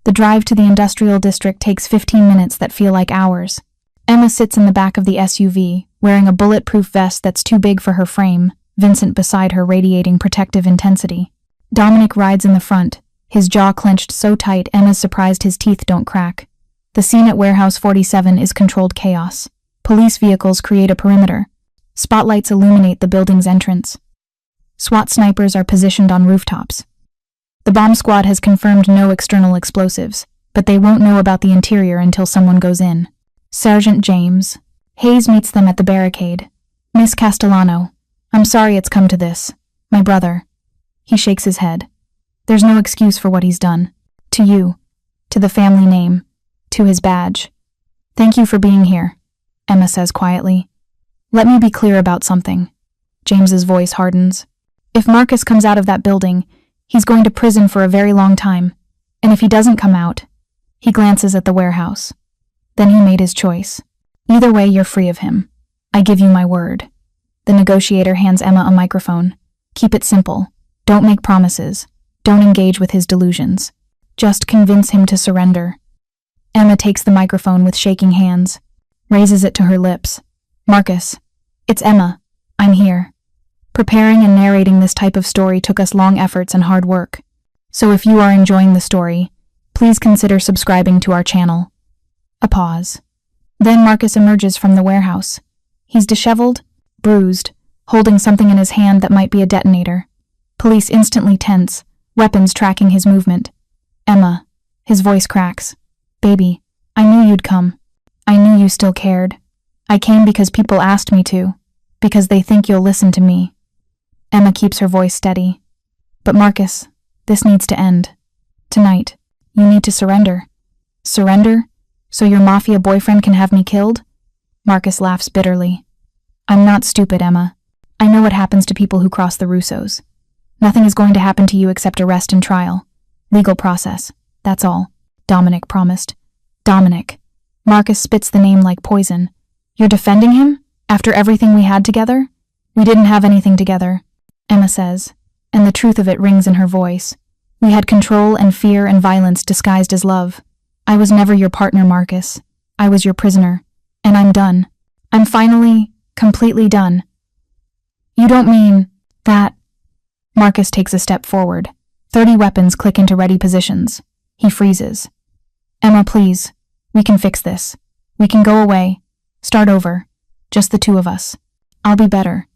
The drive to the industrial district takes 15 minutes that feel like hours. Emma sits in the back of the SUV, wearing a bulletproof vest that's too big for her frame, Vincent beside her radiating protective intensity. Dominic rides in the front, his jaw clenched so tight Emma's surprised his teeth don't crack. The scene at Warehouse 47 is controlled chaos. Police vehicles create a perimeter. Spotlights illuminate the building's entrance. SWAT snipers are positioned on rooftops. The bomb squad has confirmed no external explosives, but they won't know about the interior until someone goes in. Sergeant James Hayes meets them at the barricade. Miss Castellano, I'm sorry it's come to this. My brother. He shakes his head. There's no excuse for what he's done. To you. To the family name. To his badge. Thank you for being here, Emma says quietly. Let me be clear about something. James's voice hardens. If Marcus comes out of that building, he's going to prison for a very long time. And if he doesn't come out, he glances at the warehouse. Then he made his choice. Either way, you're free of him. I give you my word. The negotiator hands Emma a microphone. Keep it simple. Don't make promises. Don't engage with his delusions. Just convince him to surrender. Emma takes the microphone with shaking hands, raises it to her lips. Marcus, it's Emma. I'm here. Preparing and narrating this type of story took us long efforts and hard work. So if you are enjoying the story, please consider subscribing to our channel. A pause. Then Marcus emerges from the warehouse. He's disheveled, bruised, holding something in his hand that might be a detonator. Police instantly tense, weapons tracking his movement. Emma. His voice cracks. Baby, I knew you'd come. I knew you still cared. I came because people asked me to, because they think you'll listen to me. Emma keeps her voice steady. But Marcus, this needs to end. Tonight, you need to surrender. Surrender? So your Mafia boyfriend can have me killed? Marcus laughs bitterly. I'm not stupid, Emma. I know what happens to people who cross the Russos. Nothing is going to happen to you except arrest and trial. Legal process. That's all. Dominic promised. Dominic. Marcus spits the name like poison. You're defending him? After everything we had together? We didn't have anything together, Emma says, and the truth of it rings in her voice. We had control and fear and violence disguised as love. I was never your partner, Marcus. I was your prisoner. And I'm done. I'm finally, completely done. You don't mean that? Marcus takes a step forward. 30 weapons click into ready positions. He freezes. Emma, please. We can fix this. We can go away. Start over. Just the two of us. I'll be better.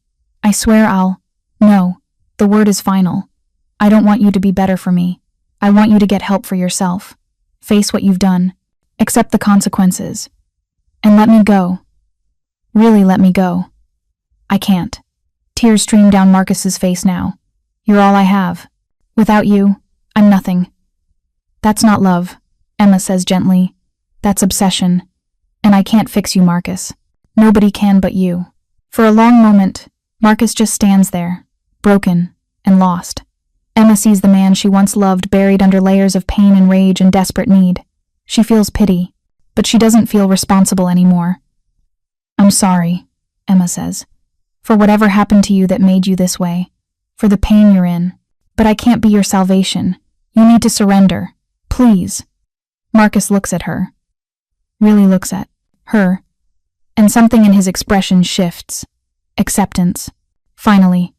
I swear I'll... No. The word is final. I don't want you to be better for me. I want you to get help for yourself. Face what you've done. Accept the consequences. And let me go. Really let me go. I can't. Tears stream down Marcus's face now. You're all I have. Without you, I'm nothing. That's not love, Emma says gently. That's obsession. And I can't fix you, Marcus. Nobody can but you. For a long moment, Marcus just stands there, broken and lost. Emma sees the man she once loved buried under layers of pain and rage and desperate need. She feels pity, but she doesn't feel responsible anymore. I'm sorry, Emma says, for whatever happened to you that made you this way, for the pain you're in. But I can't be your salvation. You need to surrender. Please. Marcus looks at her. Really looks at her. And something in his expression shifts. Acceptance. Finally.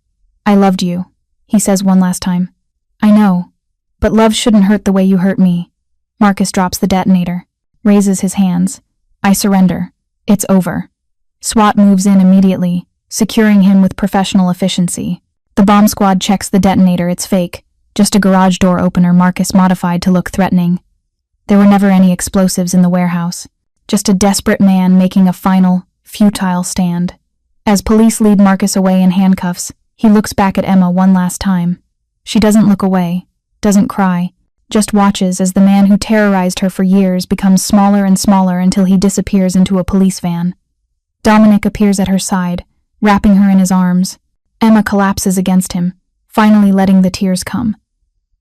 I loved you, he says one last time. I know. But love shouldn't hurt the way you hurt me. Marcus drops the detonator. Raises his hands. I surrender. It's over. SWAT moves in immediately, securing him with professional efficiency. The bomb squad checks the detonator. It's fake. Just a garage door opener Marcus modified to look threatening. There were never any explosives in the warehouse. Just a desperate man making a final, futile stand. As police lead Marcus away in handcuffs, he looks back at Emma one last time. She doesn't look away, doesn't cry, just watches as the man who terrorized her for years becomes smaller and smaller until he disappears into a police van. Dominic appears at her side, wrapping her in his arms. Emma collapses against him, finally letting the tears come.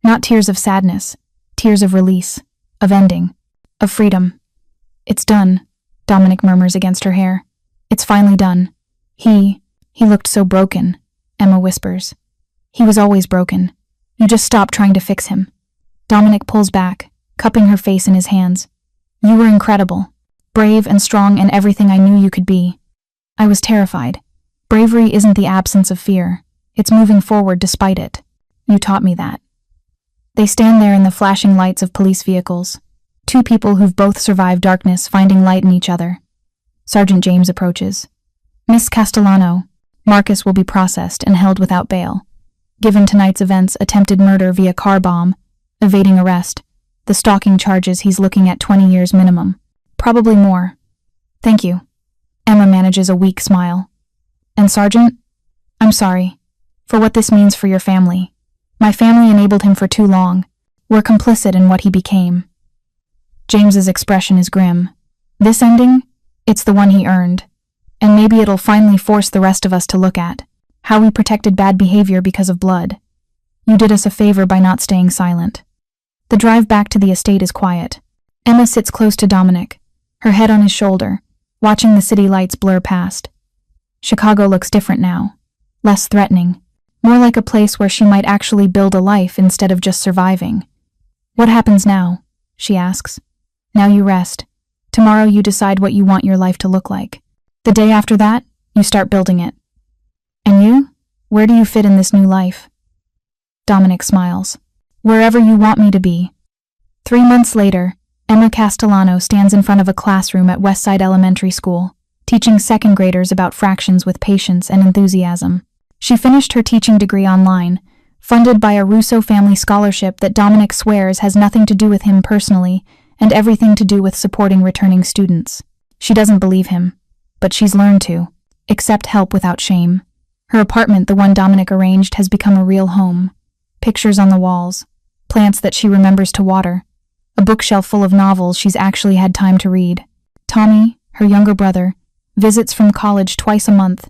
Not tears of sadness, tears of release, of ending, of freedom. It's done, Dominic murmurs against her hair. It's finally done. He looked so broken, Emma whispers. He was always broken. You just stopped trying to fix him. Dominic pulls back, cupping her face in his hands. You were incredible, brave and strong and everything I knew you could be. I was terrified. Bravery isn't the absence of fear. It's moving forward despite it. You taught me that. They stand there in the flashing lights of police vehicles. Two people who've both survived darkness finding light in each other. Sergeant James approaches. Miss Castellano, Marcus will be processed and held without bail. Given tonight's events, attempted murder via car bomb, evading arrest, the stalking charges, he's looking at 20 years minimum. Probably more. Thank you. Emma manages a weak smile. And Sergeant? I'm sorry for what this means for your family. My family enabled him for too long. We're complicit in what he became." James's expression is grim. This ending, it's the one he earned. And maybe it'll finally force the rest of us to look at how we protected bad behavior because of blood. You did us a favor by not staying silent. The drive back to the estate is quiet. Emma sits close to Dominic, her head on his shoulder, watching the city lights blur past. Chicago looks different now, less threatening, more like a place where she might actually build a life instead of just surviving. "What happens now?" she asks. "Now you rest. Tomorrow you decide what you want your life to look like. The day after that, you start building it. And you? Where do you fit in this new life?" Dominic smiles. "Wherever you want me to be." 3 months later, Emma Castellano stands in front of a classroom at Westside Elementary School, teaching second graders about fractions with patience and enthusiasm. She finished her teaching degree online, funded by a Russo family scholarship that Dominic swears has nothing to do with him personally and everything to do with supporting returning students. She doesn't believe him, but she's learned to accept help without shame. Her apartment, the one Dominic arranged, has become a real home. Pictures on the walls, plants that she remembers to water, a bookshelf full of novels she's actually had time to read. Tommy, her younger brother, visits from college twice a month,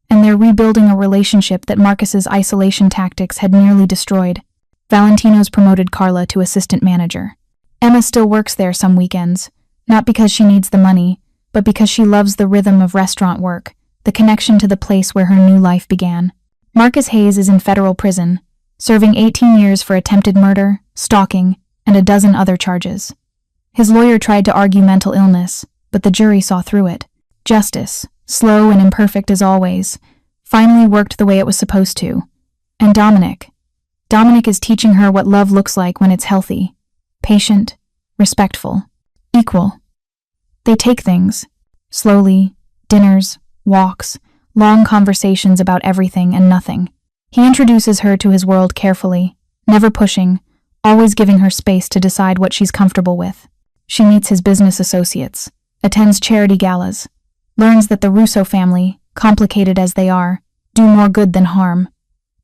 and they're rebuilding a relationship that Marcus's isolation tactics had nearly destroyed. Valentino's promoted Carla to assistant manager. Emma still works there some weekends, not because she needs the money, but because she loves the rhythm of restaurant work, the connection to the place where her new life began. Marcus Hayes is in federal prison, serving 18 years for attempted murder, stalking, and a dozen other charges. His lawyer tried to argue mental illness, but the jury saw through it. Justice, slow and imperfect as always, finally worked the way it was supposed to. And Dominic is teaching her what love looks like when it's healthy, patient, respectful, equal. They take things, slowly, dinners, walks, long conversations about everything and nothing. He introduces her to his world carefully, never pushing, always giving her space to decide what she's comfortable with. She meets his business associates, attends charity galas, learns that the Russo family, complicated as they are, do more good than harm.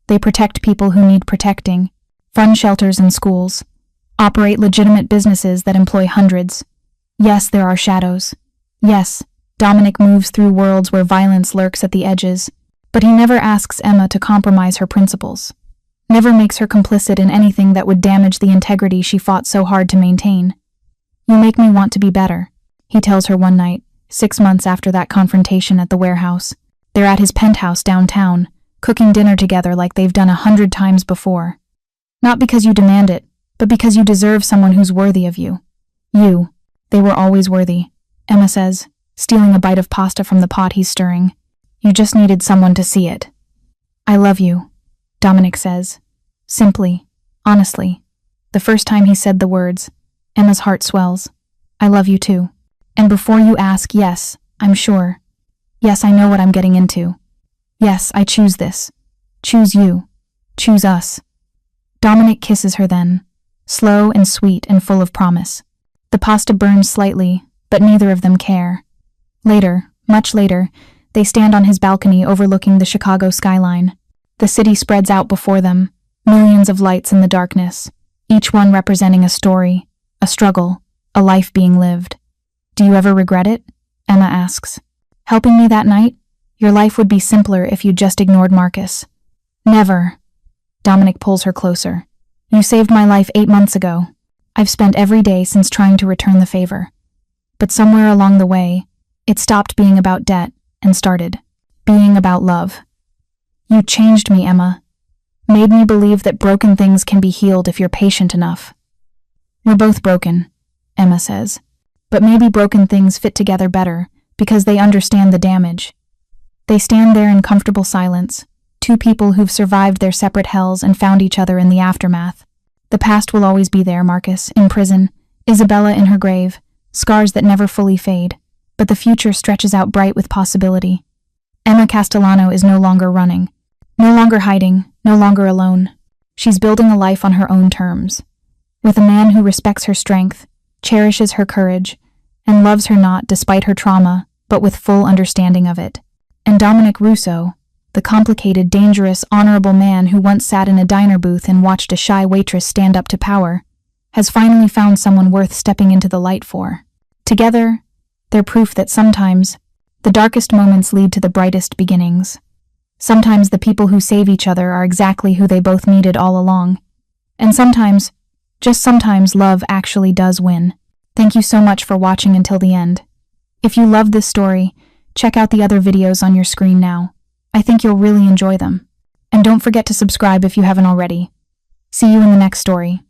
They protect people who need protecting, fund shelters and schools, operate legitimate businesses that employ hundreds. Yes, there are shadows. Yes, Dominic moves through worlds where violence lurks at the edges, but he never asks Emma to compromise her principles, never makes her complicit in anything that would damage the integrity she fought so hard to maintain. "You make me want to be better," he tells her one night, 6 months after that confrontation at the warehouse. They're at his penthouse downtown, cooking dinner together like they've done 100 times before. "Not because you demand it, but because you deserve someone who's worthy of you. They were always worthy," Emma says, stealing a bite of pasta from the pot he's stirring. "You just needed someone to see it." "I love you," Dominic says, simply, honestly. The first time he said the words, Emma's heart swells. "I love you too. And before you ask, yes, I'm sure. Yes, I know what I'm getting into. Yes, I choose this. Choose you. Choose us." Dominic kisses her then, slow and sweet and full of promise. The pasta burns slightly, but neither of them care. Later, much later, they stand on his balcony overlooking the Chicago skyline. The city spreads out before them, millions of lights in the darkness, each one representing a story, a struggle, a life being lived. "Do you ever regret it?" Emma asks. "Helping me that night? Your life would be simpler if you just ignored Marcus." "Never." Dominic pulls her closer. "You saved my life 8 months ago. I've spent every day since trying to return the favor. But somewhere along the way, it stopped being about debt and started being about love. You changed me, Emma. Made me believe that broken things can be healed if you're patient enough." "We're both broken," Emma says. "But maybe broken things fit together better because they understand the damage." They stand there in comfortable silence, two people who've survived their separate hells and found each other in the aftermath. The past will always be there, Marcus, in prison, Isabella in her grave, scars that never fully fade, but the future stretches out bright with possibility. Emma Castellano is no longer running, no longer hiding, no longer alone. She's building a life on her own terms, with a man who respects her strength, cherishes her courage, and loves her not despite her trauma, but with full understanding of it. And Dominic Russo, the complicated, dangerous, honorable man who once sat in a diner booth and watched a shy waitress stand up to power, has finally found someone worth stepping into the light for. Together, they're proof that sometimes the darkest moments lead to the brightest beginnings. Sometimes the people who save each other are exactly who they both needed all along. And sometimes, just sometimes, love actually does win. Thank you so much for watching until the end. If you loved this story, check out the other videos on your screen now. I think you'll really enjoy them. And don't forget to subscribe if you haven't already. See you in the next story.